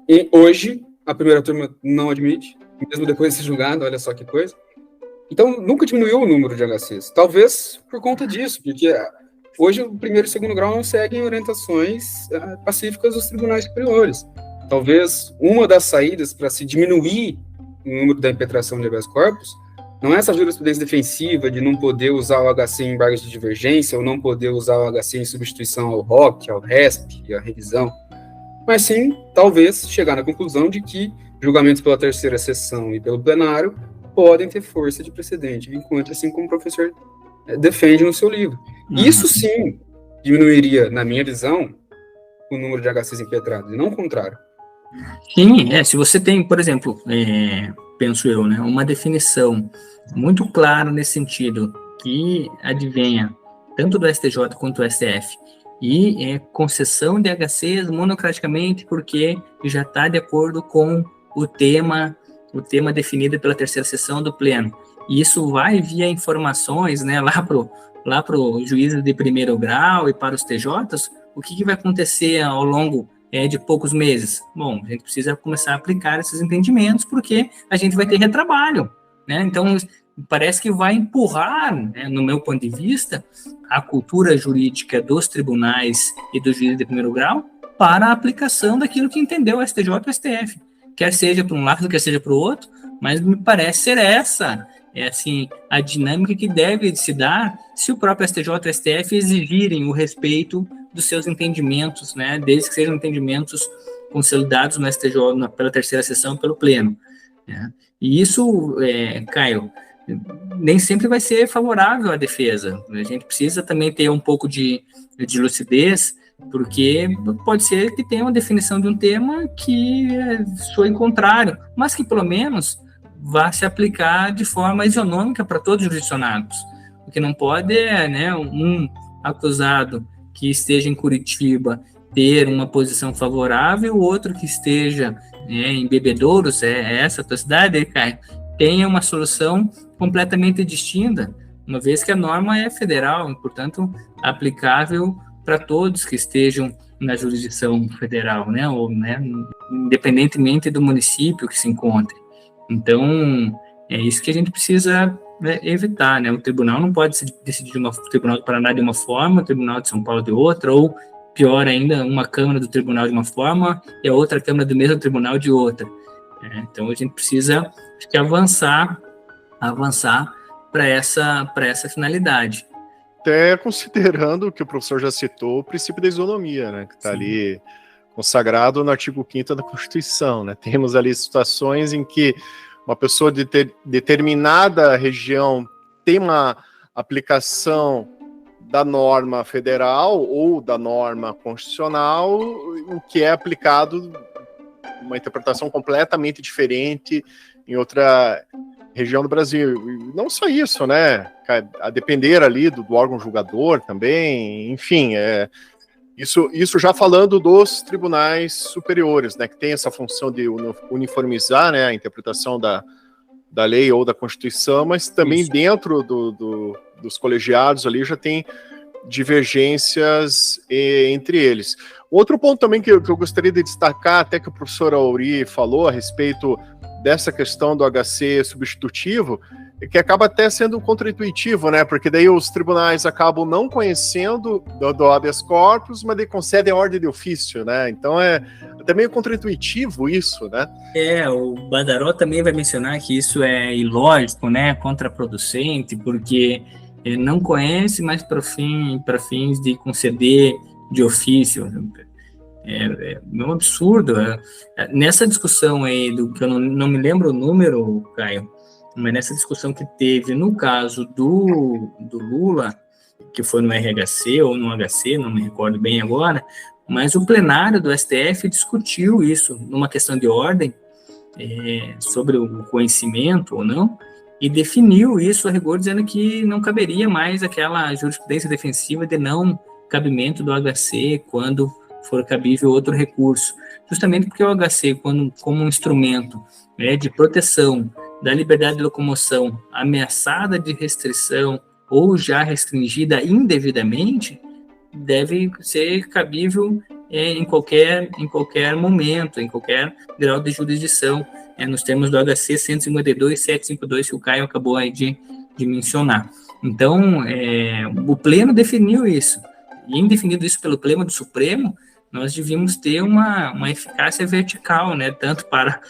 e hoje a primeira turma não admite, mesmo depois de ser julgado, olha só que coisa. Então, nunca diminuiu o número de HCs. Talvez por conta disso, porque hoje o primeiro e segundo grau não seguem orientações pacíficas dos tribunais superiores. Talvez uma das saídas para se diminuir o número da impetração de habeas corpus não é essa jurisprudência defensiva de não poder usar o HC em embargos de divergência ou não poder usar o HC em substituição ao ROC, ao RESP e à revisão, mas sim, talvez, chegar na conclusão de que julgamentos pela terceira sessão e pelo plenário podem ter força de precedente, vinculante, assim como o professor defende no seu livro. Isso sim diminuiria, na minha visão, o número de HCs impetrados, e não o contrário. Sim, se você tem, por exemplo, penso eu, né, uma definição muito clara nesse sentido, que advenha tanto do STJ quanto do STF, e concessão de HCs monocraticamente porque já está de acordo com o tema definido pela terceira sessão do Pleno. E isso vai via informações, né, lá pro juízes de primeiro grau e para os TJs. O que vai acontecer ao longo de poucos meses? Bom, a gente precisa começar a aplicar esses entendimentos, porque a gente vai ter retrabalho, né? Então, parece que vai empurrar, né, no meu ponto de vista, a cultura jurídica dos tribunais e dos juízes de primeiro grau para a aplicação daquilo que entendeu o STJ e o STF, quer seja para um lado, quer seja para o outro, mas me parece ser essa, assim, a dinâmica que deve se dar se o próprio STJ e o STF exigirem o respeito dos seus entendimentos, né, desde que sejam entendimentos consolidados no STJ, pela terceira sessão, pelo Pleno, né? E isso, Caio, nem sempre vai ser favorável à defesa. A gente precisa também ter um pouco de lucidez, porque pode ser que tenha uma definição de um tema que soe contrário, mas que pelo menos vá se aplicar de forma isonômica para todos os jurisdicionados. O que não pode né, um acusado que esteja em Curitiba ter uma posição favorável, o outro que esteja em Bebedouros, essa a tua cidade, Caio, tenha uma solução completamente distinta, uma vez que a norma é federal e, portanto, aplicável para todos que estejam na jurisdição federal, né, ou, né, independentemente do município que se encontre. Então, é isso que a gente precisa evitar, né? O tribunal não pode decidir, o Tribunal do Paraná de uma forma, o Tribunal de São Paulo de outra, ou, pior ainda, uma Câmara do Tribunal de uma forma e a outra Câmara do mesmo Tribunal de outra. Então, a gente precisa, acho que, avançar para essa finalidade. Até considerando o que o professor já citou, o princípio da isonomia, né, que está ali consagrado no artigo 5º da Constituição, né? Temos ali situações em que uma pessoa de determinada região tem uma aplicação da norma federal ou da norma constitucional, o que é aplicado uma interpretação completamente diferente em outra região do Brasil. E não só isso, né? A depender ali do órgão julgador também, enfim, isso já falando dos tribunais superiores, né, que tem essa função de uniformizar, né, a interpretação da lei ou da Constituição, mas também isso. Dentro dos colegiados ali já tem divergências entre eles. Outro ponto também que eu gostaria de destacar, até que o professor Auri falou a respeito dessa questão do HC substitutivo, é que acaba até sendo contraintuitivo, né? Porque daí os tribunais acabam não conhecendo do habeas corpus, mas daí concedem a ordem de ofício, né? Então é até meio contraintuitivo isso, né? O Badaró também vai mencionar que isso é ilógico, né? Contraproducente, porque ele não conhece, mas para fins de conceder de ofício. É um absurdo. Nessa discussão aí, do que eu não me lembro o número, Caio, mas nessa discussão que teve no caso do Lula, que foi no RHC ou no HC, não me recordo bem agora, mas o plenário do STF discutiu isso numa questão de ordem, sobre o conhecimento ou não, e definiu isso a rigor, dizendo que não caberia mais aquela jurisprudência defensiva de não cabimento do HC quando for cabível outro recurso, justamente porque o HC, como um instrumento de proteção da liberdade de locomoção ameaçada de restrição ou já restringida indevidamente, deve ser cabível em qualquer momento, em qualquer grau de jurisdição, nos termos do HC 152.752, que o Caio acabou aí de mencionar. Então, o Pleno definiu isso, e em definido isso pelo Pleno do Supremo, nós devíamos ter uma eficácia vertical, né, tanto para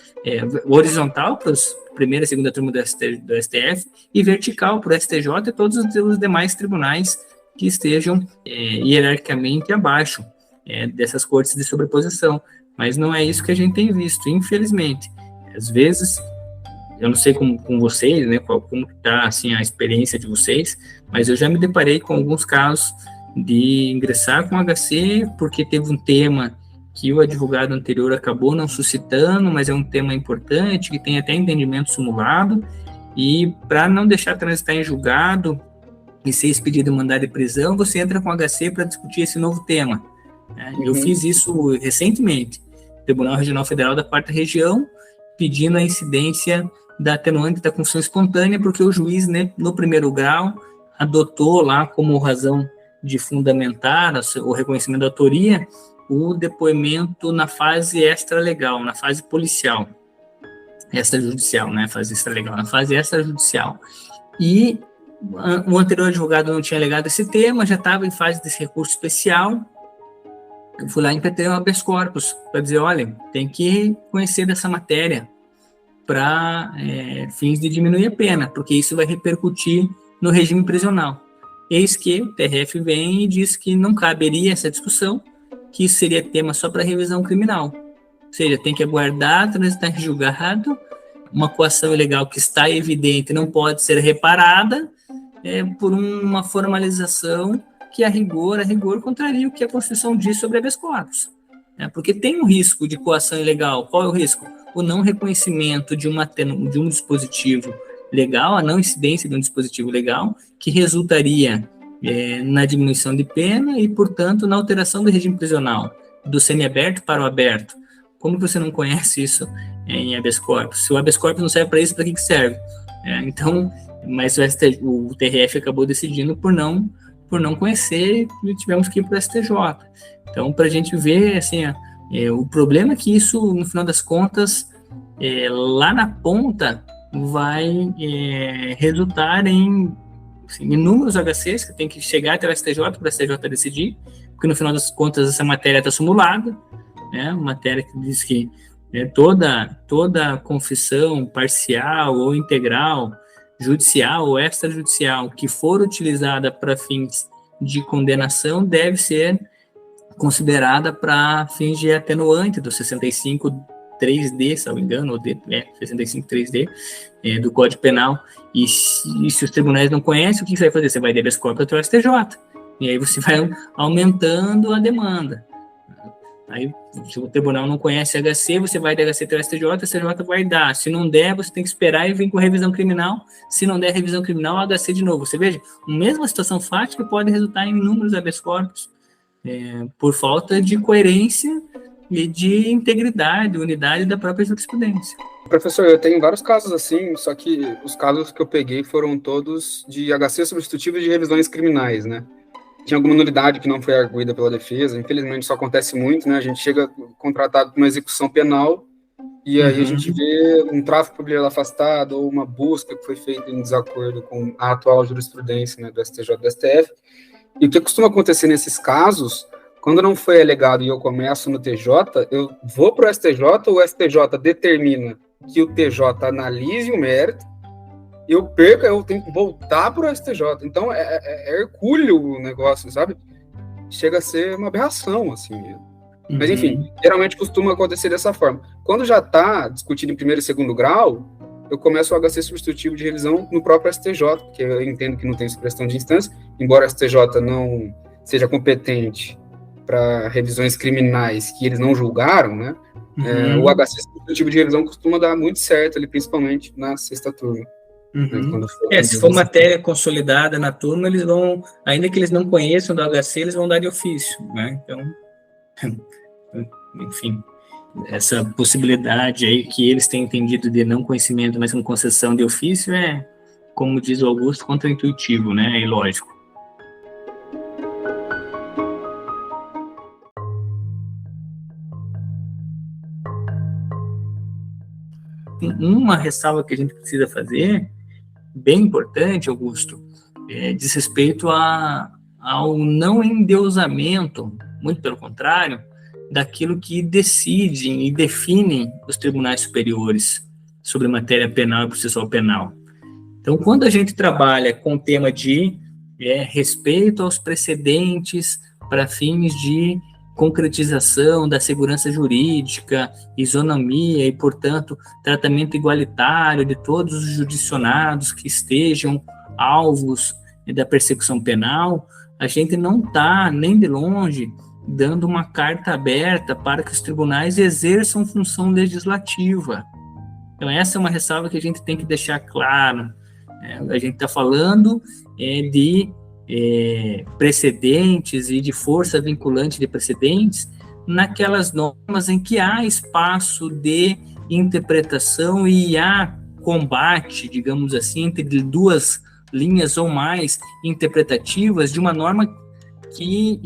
horizontal para os primeira e segunda turma do STF e vertical para o STJ e todos os demais tribunais que estejam hierarquicamente abaixo dessas cortes de sobreposição. Mas não é isso que a gente tem visto, infelizmente. Às vezes, eu não sei com vocês, né, como está assim, a experiência de vocês, mas eu já me deparei com alguns casos de ingressar com HC, porque teve um tema que o advogado anterior acabou não suscitando, mas é um tema importante, que tem até entendimento simulado, e para não deixar transitar em julgado e ser expedido em mandado de prisão, você entra com HC para discutir esse novo tema. Eu fiz isso recentemente, Tribunal Regional Federal da 4ª Região, pedindo a incidência da atenuante da confissão espontânea, porque o juiz, né, no primeiro grau, adotou lá como razão de fundamentar o reconhecimento da autoria o depoimento na fase extralegal, na fase policial, extrajudicial, né, fase extralegal, na fase extrajudicial. E o anterior advogado não tinha alegado esse tema, já estava em fase desse recurso especial. Eu fui lá e impetei um habeas corpus para dizer, olha, tem que conhecer dessa matéria para fins de diminuir a pena, porque isso vai repercutir no regime prisional. Eis que o TRF vem e diz que não caberia essa discussão, que isso seria tema só para revisão criminal. Ou seja, tem que aguardar, transitar em julgado, uma coação ilegal que está evidente não pode ser reparada por uma formalização que a rigor contraria o que a Constituição diz sobre habeas corpus. Porque tem um risco de coação ilegal. Qual é o risco? O não reconhecimento de um dispositivo legal, a não incidência de um dispositivo legal, que resultaria na diminuição de pena e, portanto, na alteração do regime prisional, do semiaberto para o aberto. Como que você não conhece isso em habeas corpus? Se o habeas corpus não serve para isso, para que serve? Mas o TRF acabou decidindo por não conhecer, e tivemos que ir para o STJ. Então, para a gente ver, assim, o problema é que isso, no final das contas, lá na ponta, vai resultar em inúmeros HCs que tem que chegar até o STJ para o STJ decidir, porque no final das contas essa matéria está simulada, matéria que diz que toda confissão parcial ou integral, judicial ou extrajudicial que for utilizada para fins de condenação deve ser considerada para fins de atenuante do 65.3D, se não me engano, 65.3D do Código Penal. E se os tribunais não conhecem, o que você vai fazer? Você vai de habeas corpus até o STJ. E aí você vai aumentando a demanda. Aí, se o tribunal não conhece HC, você vai de HC até o STJ, o STJ vai dar. Se não der, você tem que esperar e vir com revisão criminal. Se não der revisão criminal, HC de novo. Você veja, a mesma situação fática pode resultar em inúmeros habeas corpus, por falta de coerência e de integridade, unidade da própria jurisprudência. Professor, eu tenho vários casos assim, só que os casos que eu peguei foram todos de HC substitutivo de revisões criminais, né? Tinha alguma nulidade que não foi arguida pela defesa, infelizmente isso acontece muito, né? A gente chega contratado com uma execução penal e aí a gente vê um tráfico publicitário afastado ou uma busca que foi feita em desacordo com a atual jurisprudência, né, do STJ e do STF. E o que costuma acontecer nesses casos, quando não foi alegado e eu começo no TJ, eu vou para o STJ, o STJ determina que o TJ analise o mérito, eu perco, eu tenho que voltar para o STJ. Então, é hercúleo o negócio, sabe? Chega a ser uma aberração, assim mesmo. Mas, enfim, geralmente costuma acontecer dessa forma. Quando já está discutido em primeiro e segundo grau, eu começo o HC substitutivo de revisão no próprio STJ, porque eu entendo que não tem supressão de instância, embora o STJ não seja competente para revisões criminais que eles não julgaram, né? O HC substitutivo de revisão costuma dar muito certo, ali, principalmente na sexta turma. Se for matéria consolidada na turma, eles vão, ainda que eles não conheçam do HC, eles vão dar de ofício, né? Então, enfim, essa possibilidade aí que eles têm entendido de não conhecimento, mas com concessão de ofício como diz o Augusto, contraintuitivo, né? É ilógico. Uma ressalva que a gente precisa fazer, bem importante, Augusto, diz respeito ao não endeusamento, muito pelo contrário, daquilo que decidem e definem os tribunais superiores sobre matéria penal e processual penal. Então, quando a gente trabalha com o tema de respeito aos precedentes para fins de concretização da segurança jurídica, isonomia e, portanto, tratamento igualitário de todos os judicionados que estejam alvos da persecução penal, a gente não está, nem de longe, dando uma carta aberta para que os tribunais exerçam função legislativa. Então, essa é uma ressalva que a gente tem que deixar claro. A gente está falando de precedentes e de força vinculante de precedentes naquelas normas em que há espaço de interpretação e há combate, digamos assim, entre duas linhas ou mais interpretativas de uma norma que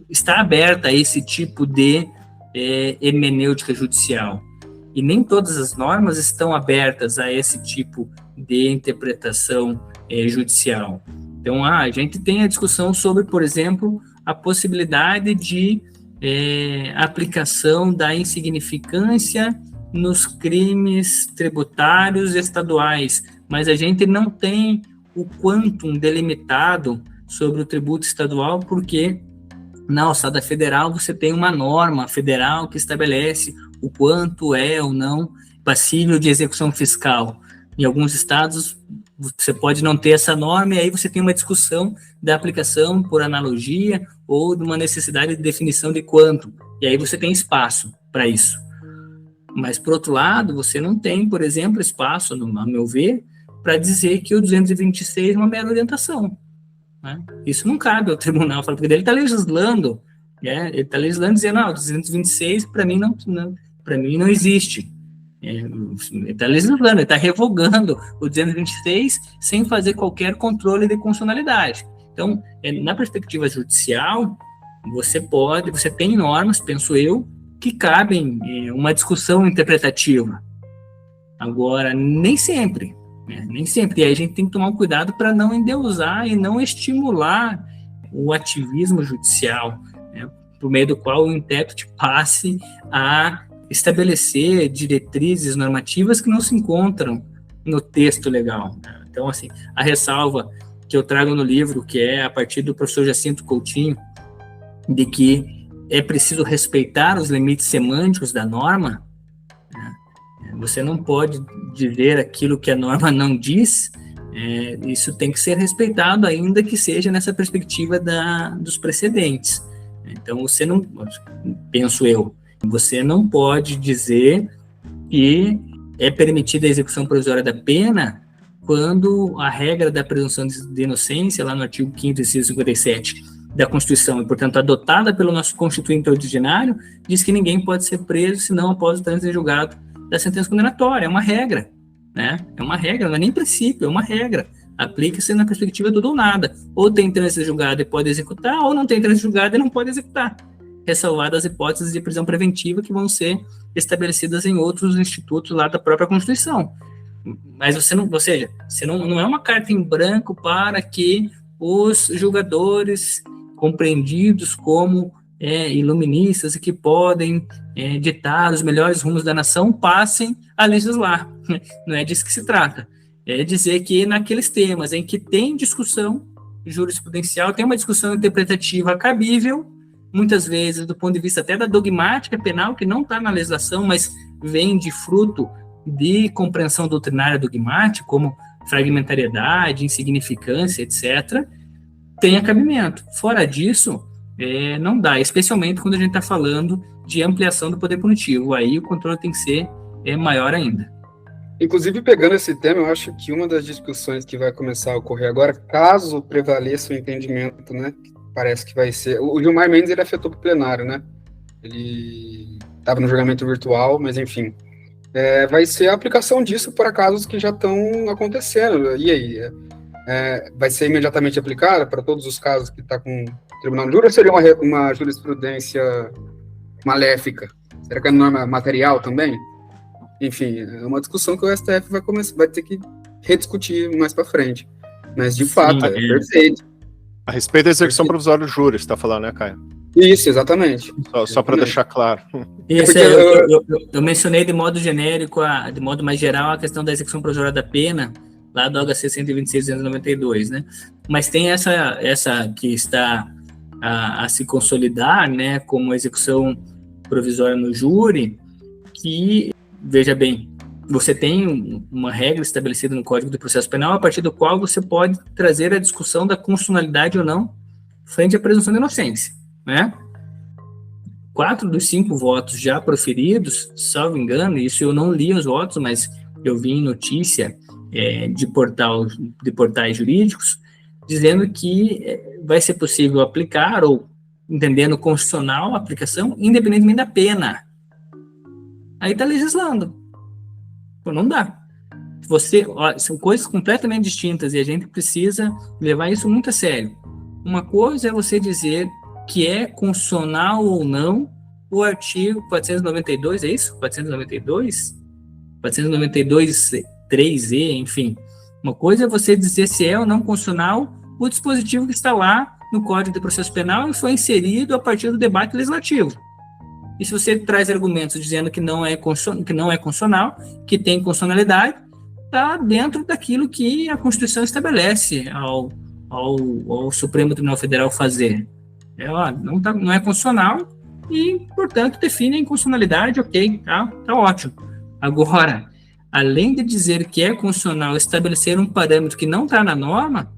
está aberta a esse tipo de hermenêutica judicial. E nem todas as normas estão abertas a esse tipo de interpretação judicial. Então, a gente tem a discussão sobre, por exemplo, a possibilidade de aplicação da insignificância nos crimes tributários estaduais, mas a gente não tem o quantum delimitado sobre o tributo estadual, porque na alçada federal você tem uma norma federal que estabelece o quanto é ou não passível de execução fiscal. Em alguns estados você pode não ter essa norma e aí você tem uma discussão da aplicação por analogia ou de uma necessidade de definição de quanto, e aí você tem espaço para isso. Mas, por outro lado, você não tem, por exemplo, espaço, a meu ver, para dizer que o 226 é uma mera orientação. Né? Isso não cabe ao tribunal, porque ele está legislando, ele está legislando dizendo, o 226 para mim não existe. Ele está legislando, ele está revogando o 226 sem fazer qualquer controle de constitucionalidade. Então, na perspectiva judicial, você tem normas, penso eu, que cabem uma discussão interpretativa. Agora, nem sempre. E aí a gente tem que tomar um cuidado para não endeusar e não estimular o ativismo judicial, por meio do qual o intérprete passe a estabelecer diretrizes normativas que não se encontram no texto legal. Então, assim, a ressalva que eu trago no livro, que é a partir do professor Jacinto Coutinho, de que é preciso respeitar os limites semânticos da norma, você não pode dizer aquilo que a norma não diz, isso tem que ser respeitado, ainda que seja nessa perspectiva dos precedentes. Então, penso eu, você não pode dizer que é permitida a execução provisória da pena quando a regra da presunção de inocência, lá no artigo 5º, inciso 57 da Constituição, e, portanto, adotada pelo nosso Constituinte Ordinário, diz que ninguém pode ser preso senão após o trânsito em julgado da sentença condenatória. É uma regra, né? É uma regra, não é nem princípio, é uma regra. Aplica-se na perspectiva do tudo ou nada. Ou tem trânsito em julgado e pode executar, ou não tem trânsito em julgado e não pode executar, ressalvadas as hipóteses de prisão preventiva que vão ser estabelecidas em outros institutos lá da própria Constituição. Mas não é uma carta em branco para que os julgadores compreendidos como iluministas e que podem ditar os melhores rumos da nação passem a legislar. Não é disso que se trata. É dizer que naqueles temas em que tem discussão jurisprudencial, tem uma discussão interpretativa cabível, muitas vezes do ponto de vista até da dogmática penal, que não está na legislação, mas vem de fruto de compreensão doutrinária dogmática, como fragmentariedade, insignificância, etc., tenha cabimento. Fora disso, não dá, especialmente quando a gente está falando de ampliação do poder punitivo. Aí o controle tem que ser maior ainda. Inclusive, pegando esse tema, eu acho que uma das discussões que vai começar a ocorrer agora, caso prevaleça o entendimento, né, parece que vai ser... O Gilmar Mendes, ele afetou para o plenário, né? Ele estava no julgamento virtual, mas enfim. Vai ser a aplicação disso para casos que já estão acontecendo. E aí? Vai ser imediatamente aplicada para todos os casos que está com o Tribunal de Júri, ou seria uma jurisprudência maléfica? Será que é norma material também? Enfim, é uma discussão que o STF vai ter que rediscutir mais para frente. Mas, de fato, é perfeito. A respeito da execução provisória do júri, você está falando, né, Caio? Isso, exatamente. Só para deixar claro. Isso, eu mencionei de modo genérico, de modo mais geral, a questão da execução provisória da pena, lá do HC 126.292, né? Mas tem essa que está a se consolidar, né, como execução provisória no júri, que, veja bem, você tem uma regra estabelecida no Código do Processo Penal, a partir do qual você pode trazer a discussão da constitucionalidade ou não frente à presunção de inocência, né? 4 dos 5 votos já proferidos, salvo engano, isso eu não li os votos, mas eu vi em notícia de portais jurídicos, dizendo que vai ser possível aplicar, ou entendendo constitucional a aplicação, independentemente da pena. Aí está legislando. Pô, não dá. São coisas completamente distintas e a gente precisa levar isso muito a sério. Uma coisa é você dizer que é constitucional ou não o artigo 492, é isso? 492? 492, 3E, enfim. Uma coisa é você dizer se é ou não constitucional o dispositivo que está lá no Código de Processo Penal e foi inserido a partir do debate legislativo. E se você traz argumentos dizendo que não é constitucional, que tem constitucionalidade, está dentro daquilo que a Constituição estabelece ao Supremo Tribunal Federal fazer. Não é constitucional e, portanto, define a inconstitucionalidade, ok, tá ótimo. Agora, além de dizer que é constitucional estabelecer um parâmetro que não está na norma,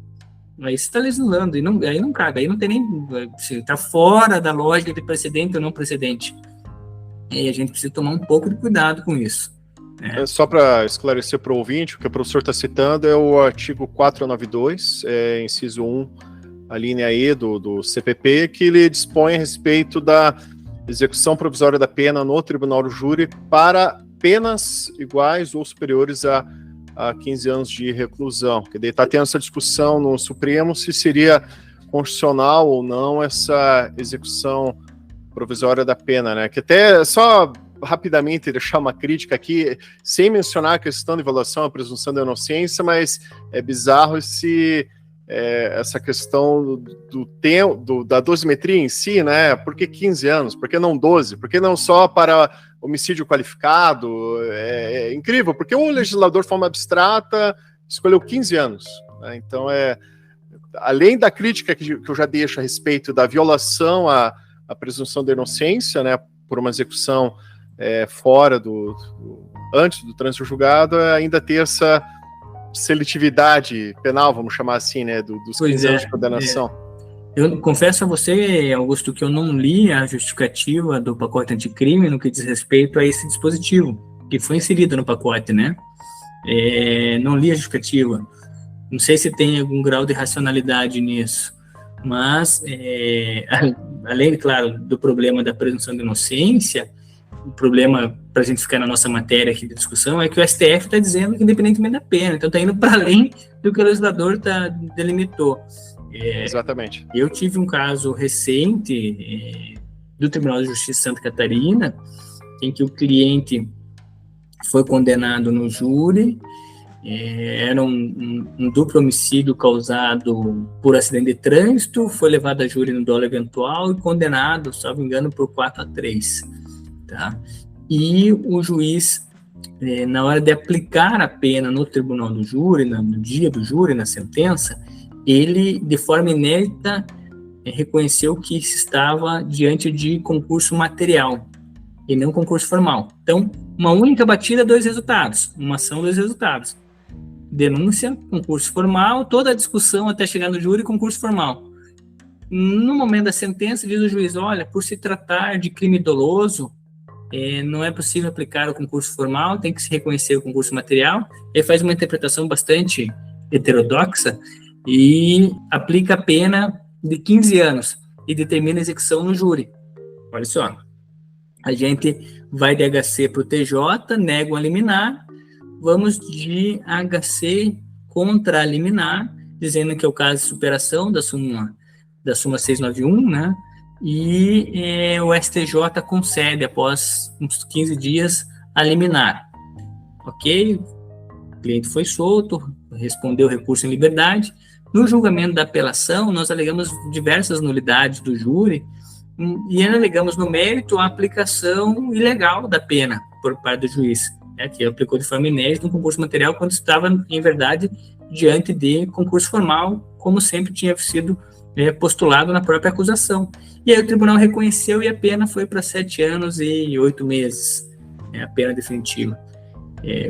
aí você está legislando, aí não cabe, aí não tem nem, está fora da lógica de precedente ou não precedente. E a gente precisa tomar um pouco de cuidado com isso. Só para esclarecer para o ouvinte, o que o professor está citando é o artigo 492, inciso 1, a linha E do CPP, que ele dispõe a respeito da execução provisória da pena no tribunal do júri para penas iguais ou superiores a 15 anos de reclusão. Que daí está tendo essa discussão no Supremo se seria constitucional ou não essa execução provisória da pena, né? Que até só rapidamente deixar uma crítica aqui, sem mencionar a questão de evaluação, a presunção da inocência, mas é bizarro essa questão do tempo, da dosimetria em si, né? Por que 15 anos? Por que não 12? Por que não só para homicídio qualificado? É incrível, porque o legislador, de forma abstrata, escolheu 15 anos. Né? Então, além da crítica que eu já deixo a respeito da violação à presunção da inocência, né, por uma execução fora antes do trânsito julgado, ainda ter essa seletividade penal, vamos chamar assim, né, dos 15 anos de condenação. Eu confesso a você, Augusto, que eu não li a justificativa do pacote anticrime no que diz respeito a esse dispositivo, que foi inserido no pacote, né? Não li a justificativa. Não sei se tem algum grau de racionalidade nisso, mas, além, claro, do problema da presunção de inocência, o problema, para a gente ficar na nossa matéria aqui de discussão, é que o STF está dizendo que independentemente da pena, então está indo para além do que o legislador delimitou. Exatamente. Eu tive um caso recente do Tribunal de Justiça de Santa Catarina, em que o cliente foi condenado no júri, era um duplo homicídio causado por acidente de trânsito, foi levado a júri no dolo eventual e condenado, salvo engano, por 4-3. Tá? E o juiz, na hora de aplicar a pena no tribunal do júri, no dia do júri, na sentença, ele, de forma inédita, reconheceu que se estava diante de concurso material e não concurso formal. Então, uma única batida, 2 resultados. Uma ação, 2 resultados. Denúncia, concurso formal, toda a discussão até chegar no júri, concurso formal. No momento da sentença, diz o juiz, olha, por se tratar de crime doloso, não é possível aplicar o concurso formal, tem que se reconhecer o concurso material. Ele faz uma interpretação bastante heterodoxa e aplica a pena de 15 anos e determina a execução no júri. Olha só, a gente vai de HC para o TJ, nega a liminar, vamos de HC contra a liminar, dizendo que é o caso de superação da súmula 691, né? E o STJ concede, após uns 15 dias, a liminar. Ok? O cliente foi solto, respondeu o recurso em liberdade. No julgamento da apelação, nós alegamos diversas nulidades do júri e alegamos no mérito a aplicação ilegal da pena por parte do juiz, que aplicou de forma inédita no concurso material quando estava, em verdade, diante de concurso formal, como sempre tinha sido postulado na própria acusação. E aí o tribunal reconheceu e a pena foi para 7 anos e 8 meses, a pena definitiva.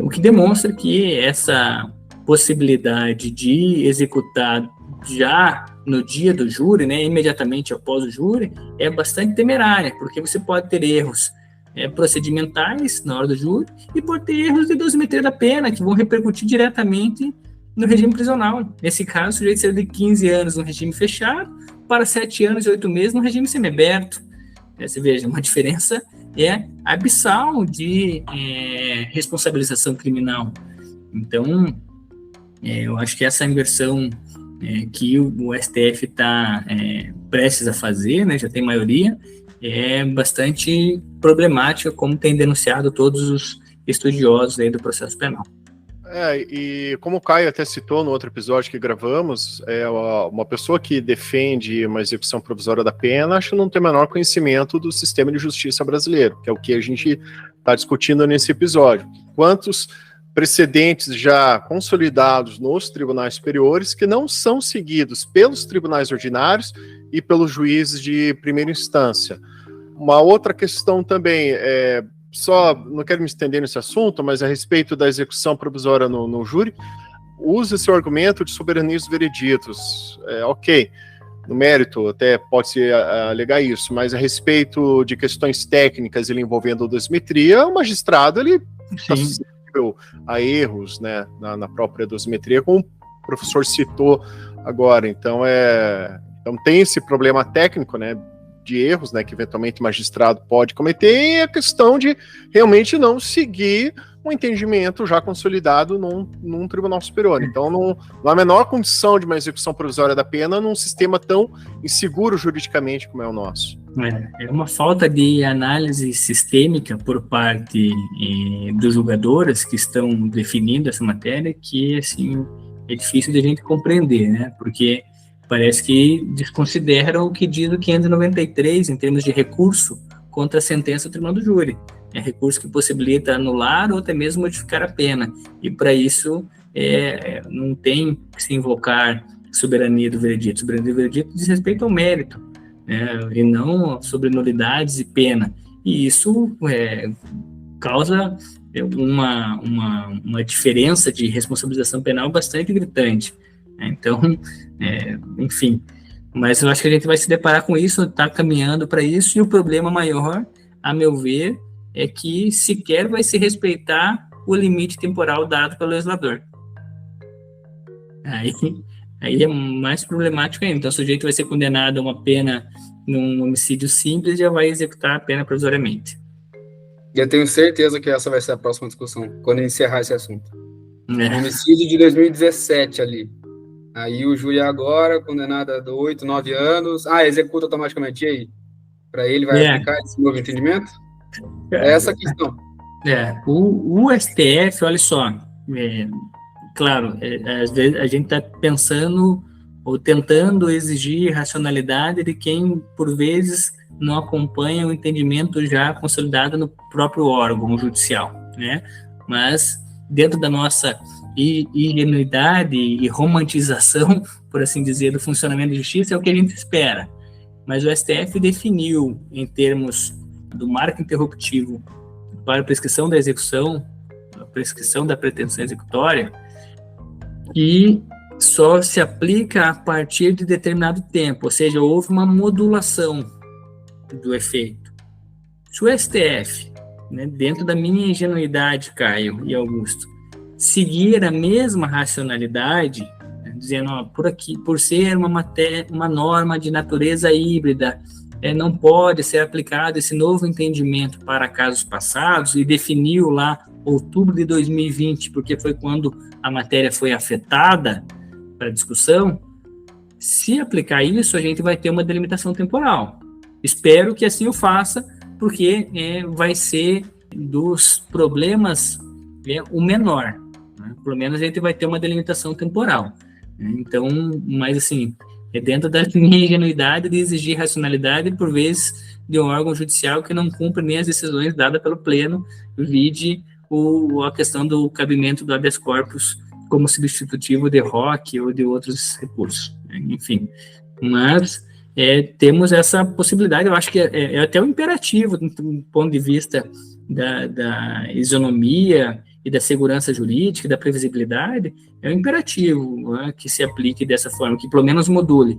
O que demonstra que essa possibilidade de executar já no dia do júri, né, imediatamente após o júri, é bastante temerária, porque você pode ter erros procedimentais na hora do júri e pode ter erros de dosimetria da pena, que vão repercutir diretamente no regime prisional. Nesse caso, o sujeito seria de 15 anos no regime fechado para 7 anos e 8 meses no regime semiaberto. Você veja, uma diferença abissal de responsabilização criminal. Então, eu acho que essa inversão que o STF está prestes a fazer, né, já tem maioria, é bastante problemática, como tem denunciado todos os estudiosos aí do processo penal. E como o Caio até citou no outro episódio que gravamos, uma pessoa que defende uma execução provisória da pena, acho que não tem o menor conhecimento do sistema de justiça brasileiro, que é o que a gente está discutindo nesse episódio. Quantos precedentes já consolidados nos tribunais superiores que não são seguidos pelos tribunais ordinários e pelos juízes de primeira instância. Uma outra questão também, só não quero me estender nesse assunto, mas a respeito da execução provisória no júri, usa esse argumento de soberania dos vereditos. Ok, no mérito até pode-se alegar isso, mas a respeito de questões técnicas ele envolvendo dosimetria, o magistrado ele está suscetível a erros, né, na própria dosimetria, como o professor citou agora. Então tem esse problema técnico, né, de erros, né, que eventualmente o magistrado pode cometer, e a questão de realmente não seguir um entendimento já consolidado num tribunal superior. Então, não há a menor condição de uma execução provisória da pena num sistema tão inseguro juridicamente como é o nosso. É uma falta de análise sistêmica por parte dos julgadores que estão definindo essa matéria que, assim, é difícil de a gente compreender, né, porque parece que desconsideram o que diz o 593 em termos de recurso contra a sentença do tribunal do júri. É recurso que possibilita anular ou até mesmo modificar a pena. E para isso não tem que se invocar soberania do veredito. Soberania do veredito diz respeito ao mérito, né, e não sobre nulidades e pena. E isso causa uma diferença de responsabilização penal bastante gritante. Então, enfim, mas eu acho que a gente vai se deparar com isso, está caminhando para isso, e o problema maior, a meu ver, é que sequer vai se respeitar o limite temporal dado pelo legislador. Aí é mais problemático ainda. Então, o sujeito vai ser condenado a uma pena num homicídio simples e já vai executar a pena provisoriamente. Eu tenho certeza que essa vai ser a próxima discussão, quando encerrar esse assunto. Homicídio de 2017 ali. Aí o júri agora, condenado a 8, 9 anos, executa automaticamente. E aí? Para ele vai aplicar esse novo entendimento? É essa a questão. O STF, olha só, claro, às vezes a gente está pensando ou tentando exigir racionalidade de quem, por vezes, não acompanha o entendimento já consolidado no próprio órgão judicial, né? Mas, dentro da nossa ingenuidade e romantização, por assim dizer, do funcionamento da justiça, é o que a gente espera. Mas o STF definiu, em termos do marco interruptivo para a prescrição da execução, a prescrição da pretensão executória, que só se aplica a partir de determinado tempo, ou seja, houve uma modulação do efeito. Se o STF, né, dentro da minha ingenuidade, Caio e Augusto, seguir a mesma racionalidade, né, dizendo, por ser uma norma de natureza híbrida, não pode ser aplicado esse novo entendimento para casos passados, e definiu lá outubro de 2020, porque foi quando a matéria foi afetada para discussão. Se aplicar isso, a gente vai ter uma delimitação temporal. Espero que assim o faça, porque vai ser dos problemas o menor, né? Pelo menos a gente vai ter uma delimitação temporal, né? Então, mas assim, dentro da minha ingenuidade de exigir racionalidade, por vezes, de um órgão judicial que não cumpre nem as decisões dadas pelo pleno, vide a questão do cabimento do habeas corpus como substitutivo de ROC ou de outros recursos, né? Enfim, mas temos essa possibilidade. Eu acho que é até um imperativo do ponto de vista da isonomia e da segurança jurídica, da previsibilidade, é um imperativo, né, que se aplique dessa forma, que pelo menos module.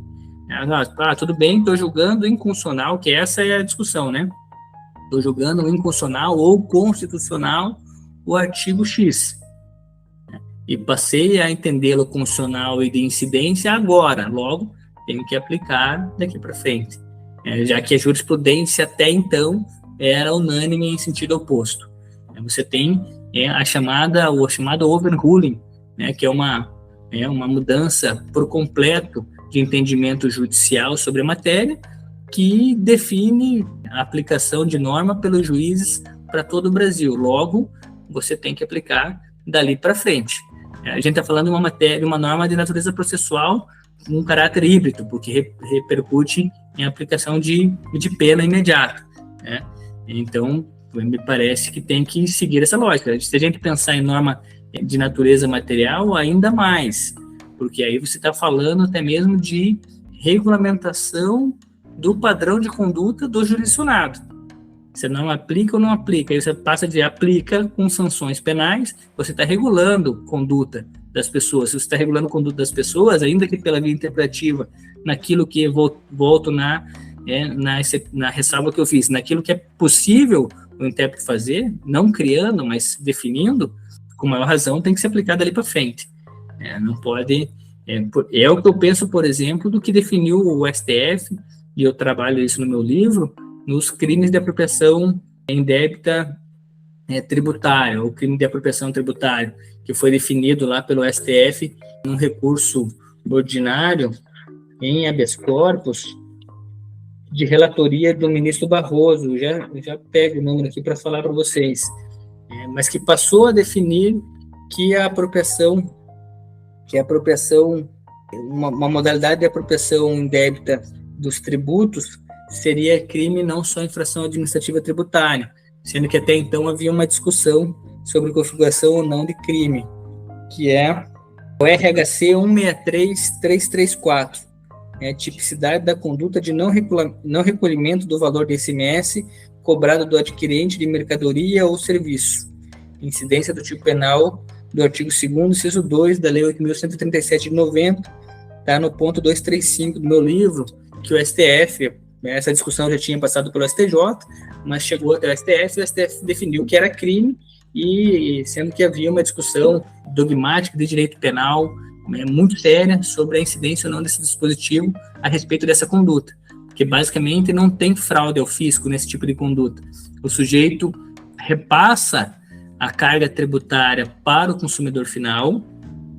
Tudo bem, estou julgando inconstitucional, que essa é a discussão, né? Estou julgando inconstitucional ou constitucional o artigo X. E passei a entendê-lo constitucional e de incidência agora, logo tenho que aplicar daqui para frente. Já que a jurisprudência até então era unânime em sentido oposto. Você tem o chamado overruling, né, que é uma mudança por completo de entendimento judicial sobre a matéria, que define a aplicação de norma pelos juízes para todo o Brasil. Logo, você tem que aplicar dali para frente. A gente está falando de uma norma de natureza processual com um caráter híbrido, porque repercute em aplicação de pena imediata, né? Então, me parece que tem que seguir essa lógica. Se a gente pensar em norma de natureza material, ainda mais, porque aí você está falando até mesmo de regulamentação do padrão de conduta do jurisdicionado. Você não aplica ou não aplica, aí você passa de aplica com sanções penais, você está regulando conduta das pessoas. Se você está regulando conduta das pessoas, ainda que pela via interpretativa, naquilo que volto na ressalva que eu fiz, naquilo que é possível o intérprete fazer, não criando, mas definindo, com maior razão, tem que ser aplicado dali para frente. Não pode... É o que eu penso, por exemplo, do que definiu o STF, e eu trabalho isso no meu livro, nos crimes de apropriação indébita tributária, ou crime de apropriação tributária, que foi definido lá pelo STF num recurso ordinário em habeas corpus, de relatoria do ministro Barroso. Já pego o número aqui para falar para vocês, mas que passou a definir que a apropriação, uma modalidade de apropriação indébita dos tributos seria crime, não só infração administrativa tributária, sendo que até então havia uma discussão sobre configuração ou não de crime, que é o RHC 163334, tipicidade da conduta de não recolhimento do valor de ICMS cobrado do adquirente de mercadoria ou serviço, incidência do tipo penal do artigo 2º, inciso 2 da Lei 8.137 de 90, está no ponto 235 do meu livro, que o STF, essa discussão já tinha passado pelo STJ, mas chegou até o STF definiu que era crime, e sendo que havia uma discussão dogmática de direito penal muito séria sobre a incidência ou não desse dispositivo a respeito dessa conduta, porque basicamente não tem fraude ao fisco nesse tipo de conduta. O sujeito repassa a carga tributária para o consumidor final,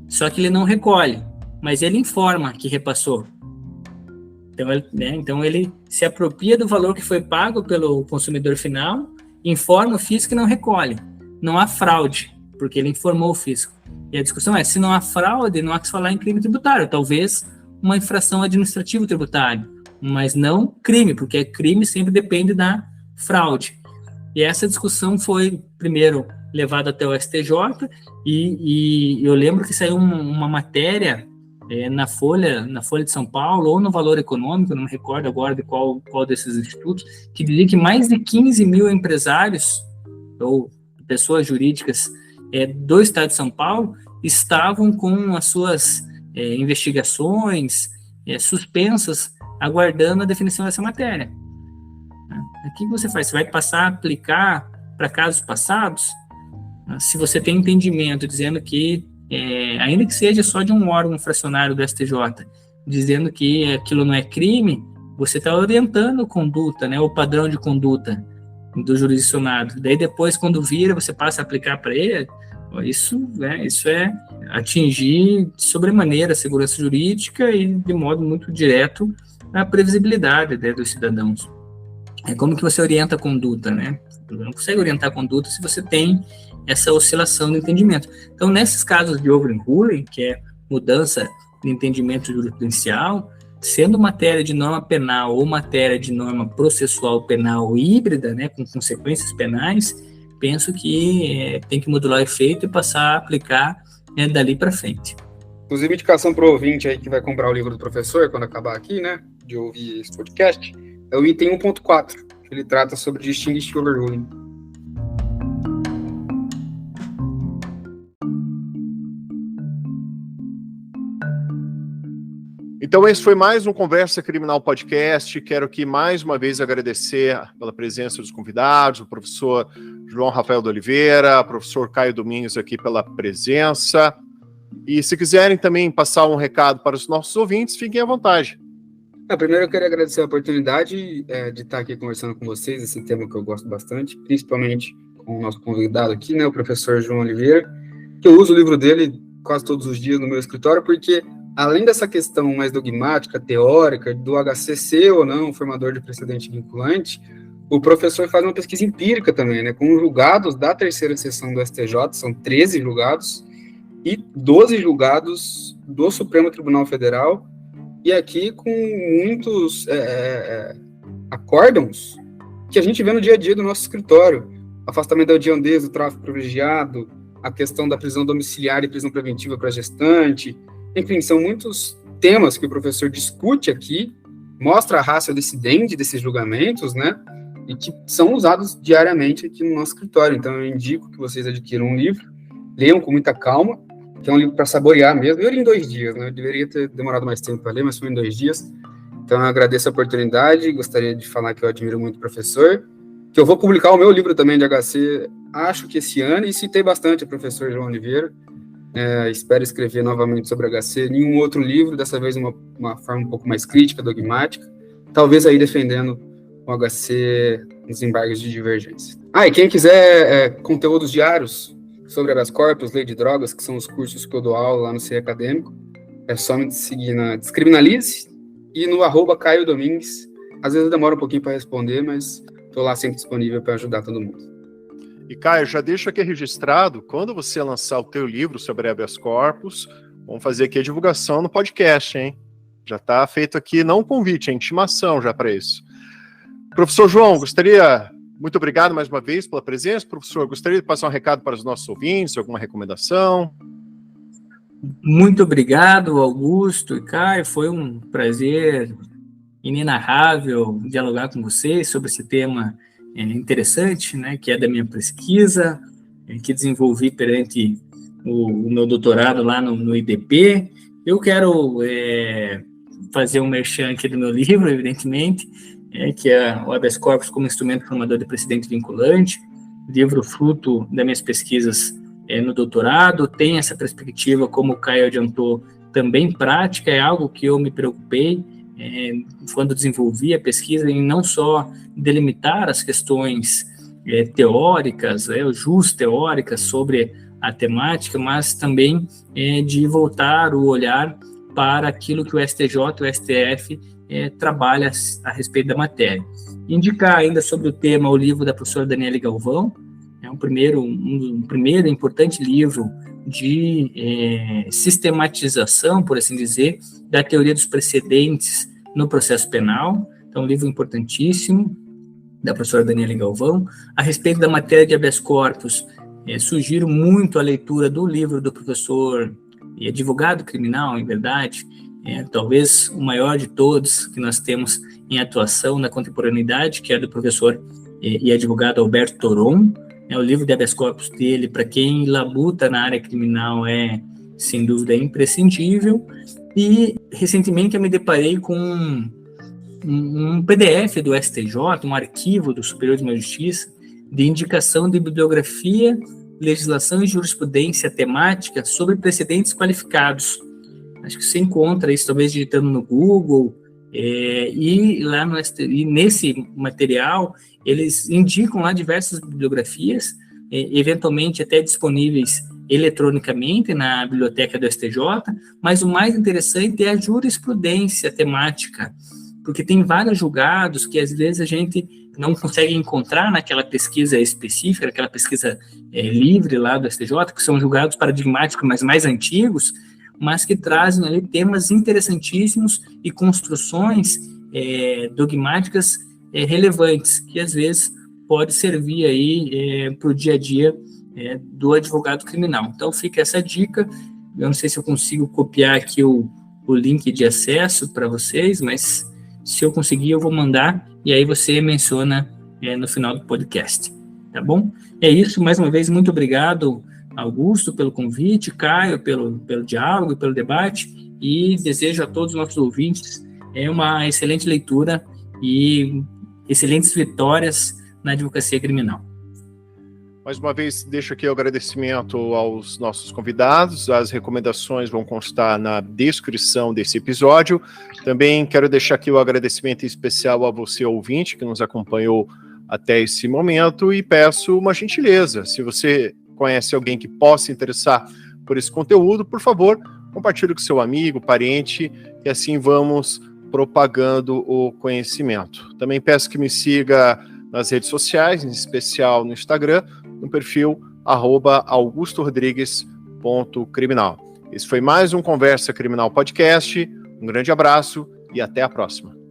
só que ele não recolhe, mas ele informa que repassou. Então ele se apropria do valor que foi pago pelo consumidor final, informa o fisco e não recolhe. Não há fraude, porque ele informou o fisco. E a discussão é, se não há fraude, não há que se falar em crime tributário, talvez uma infração administrativa tributária, mas não crime, porque crime sempre depende da fraude. E essa discussão foi, primeiro, levada até o STJ, e eu lembro que saiu uma matéria na Folha de São Paulo, ou no Valor Econômico, não me recordo agora de qual desses institutos, que dizia que mais de 15 mil empresários, ou pessoas jurídicas do Estado de São Paulo, estavam com as suas investigações suspensas, aguardando a definição dessa matéria. O que você faz? Você vai passar a aplicar para casos passados? Se você tem entendimento dizendo que, ainda que seja só de um órgão fracionário do STJ, dizendo que aquilo não é crime, você está orientando a conduta, o padrão de conduta do jurisdicionado. Daí depois, quando vira, você passa a aplicar para ele, isso é atingir sobremaneira a segurança jurídica e de modo muito direto a previsibilidade dos cidadãos. Como que você orienta a conduta, Você não consegue orientar a conduta se você tem essa oscilação de entendimento. Então, nesses casos de overruling, que é mudança de entendimento jurisprudencial, sendo matéria de norma penal ou matéria de norma processual penal híbrida, com consequências penais, penso que tem que modular o efeito e passar a aplicar dali para frente. Inclusive, indicação para o ouvinte aí que vai comprar o livro do professor, quando acabar aqui, de ouvir esse podcast, é o item 1.4, que ele trata sobre distinguished overruling. Então, esse foi mais um Conversa Criminal Podcast. Quero aqui mais uma vez agradecer pela presença dos convidados, o professor João Rafael de Oliveira, o professor Caio Domingues aqui pela presença. E se quiserem também passar um recado para os nossos ouvintes, fiquem à vontade. Primeiro eu queria agradecer a oportunidade de estar aqui conversando com vocês, esse tema que eu gosto bastante, principalmente com o nosso convidado aqui, né, o professor João Oliveira, que eu uso o livro dele quase todos os dias no meu escritório, porque além dessa questão mais dogmática, teórica, do HC ser ou não um formador de precedente vinculante, o professor faz uma pesquisa empírica também, né, com julgados da terceira sessão do STJ, são 13 julgados, e 12 julgados do Supremo Tribunal Federal, e aqui com muitos acórdãos que a gente vê no dia a dia do nosso escritório. Afastamento da hediondez, do tráfico privilegiado, a questão da prisão domiciliar e prisão preventiva para gestante. Enfim, são muitos temas que o professor discute aqui, mostra a ratio decidendi desses julgamentos, né? E que são usados diariamente aqui no nosso escritório. Então, eu indico que vocês adquiram um livro, leiam com muita calma, que é um livro para saborear mesmo. Eu li em 2 dias, né? Eu deveria ter demorado mais tempo para ler, mas foi em 2 dias. Então, eu agradeço a oportunidade, gostaria de falar que eu admiro muito o professor, que eu vou publicar o meu livro também de HC, acho que esse ano, e citei bastante o professor João Oliveira. Espero escrever novamente sobre HC, nenhum outro livro, dessa vez uma forma um pouco mais crítica, dogmática, talvez aí defendendo o HC nos embargos de divergência. E quem quiser conteúdos diários sobre habeas corpus, lei de drogas, que são os cursos que eu dou aula lá no CEI Acadêmico, é só me seguir na Descriminalize e no @Caio Domingues. Às vezes demora um pouquinho para responder, mas estou lá sempre disponível para ajudar todo mundo. E, Caio, já deixo aqui registrado, quando você lançar o teu livro sobre habeas corpus, vamos fazer aqui a divulgação no podcast, hein? Já está feito aqui, não um convite, é intimação já para isso. Professor João, muito obrigado mais uma vez pela presença. Professor, gostaria de passar um recado para os nossos ouvintes, alguma recomendação? Muito obrigado, Augusto e Caio, foi um prazer inenarrável dialogar com vocês sobre esse tema interessante, né, que é da minha pesquisa, que desenvolvi perante o meu doutorado lá no IDP. Eu quero fazer um merchan aqui do meu livro, evidentemente, que é o Habeas Corpus como instrumento formador de precedente vinculante, livro fruto das minhas pesquisas no doutorado, tem essa perspectiva, como o Caio adiantou, também prática, é algo que eu me preocupei quando desenvolvi a pesquisa, em não só delimitar as questões teóricas, jus teóricas sobre a temática, mas também de voltar o olhar para aquilo que o STJ e o STF trabalha a respeito da matéria. Indicar ainda sobre o tema o livro da professora Daniele Galvão, é um primeiro importante livro de sistematização, por assim dizer, da teoria dos precedentes no processo penal. Então, um livro importantíssimo da professora Daniele Galvão. A respeito da matéria de habeas corpus, sugiro muito a leitura do livro do professor e advogado criminal, em verdade, talvez o maior de todos que nós temos em atuação na contemporaneidade, que é do professor e advogado Alberto Toron. O livro de habeas corpus dele, para quem labuta na área criminal, sem dúvida, imprescindível. E, recentemente, eu me deparei com um PDF do STJ, um arquivo do Superior Tribunal de Justiça, de indicação de bibliografia, legislação e jurisprudência temática sobre precedentes qualificados. Acho que você encontra isso, talvez, digitando no Google, e lá e nesse material, eles indicam lá diversas bibliografias, eventualmente até disponíveis eletronicamente na biblioteca do STJ, mas o mais interessante é a jurisprudência temática, porque tem vários julgados que às vezes a gente não consegue encontrar naquela pesquisa específica, naquela pesquisa livre lá do STJ, que são julgados paradigmáticos, mas mais antigos, mas que trazem ali temas interessantíssimos e construções dogmáticas relevantes, que às vezes pode servir aí para o dia a dia do advogado criminal. Então fica essa dica. Eu não sei se eu consigo copiar aqui o link de acesso para vocês, mas se eu conseguir eu vou mandar, e aí você menciona no final do podcast, tá bom? É isso, mais uma vez, muito obrigado, Augusto, pelo convite, Caio, pelo diálogo, pelo debate, e desejo a todos os nossos ouvintes uma excelente leitura e excelentes vitórias na advocacia criminal. Mais uma vez, deixo aqui o agradecimento aos nossos convidados. As recomendações vão constar na descrição desse episódio. Também quero deixar aqui o agradecimento especial a você, ouvinte, que nos acompanhou até esse momento, e peço uma gentileza. Se você conhece alguém que possa interessar por esse conteúdo, por favor, compartilhe com seu amigo, parente, e assim vamos propagando o conhecimento. Também peço que me siga nas redes sociais, em especial no Instagram, no perfil @augustorodrigues.criminal. Esse foi mais um Conversa Criminal Podcast. Um grande abraço e até a próxima.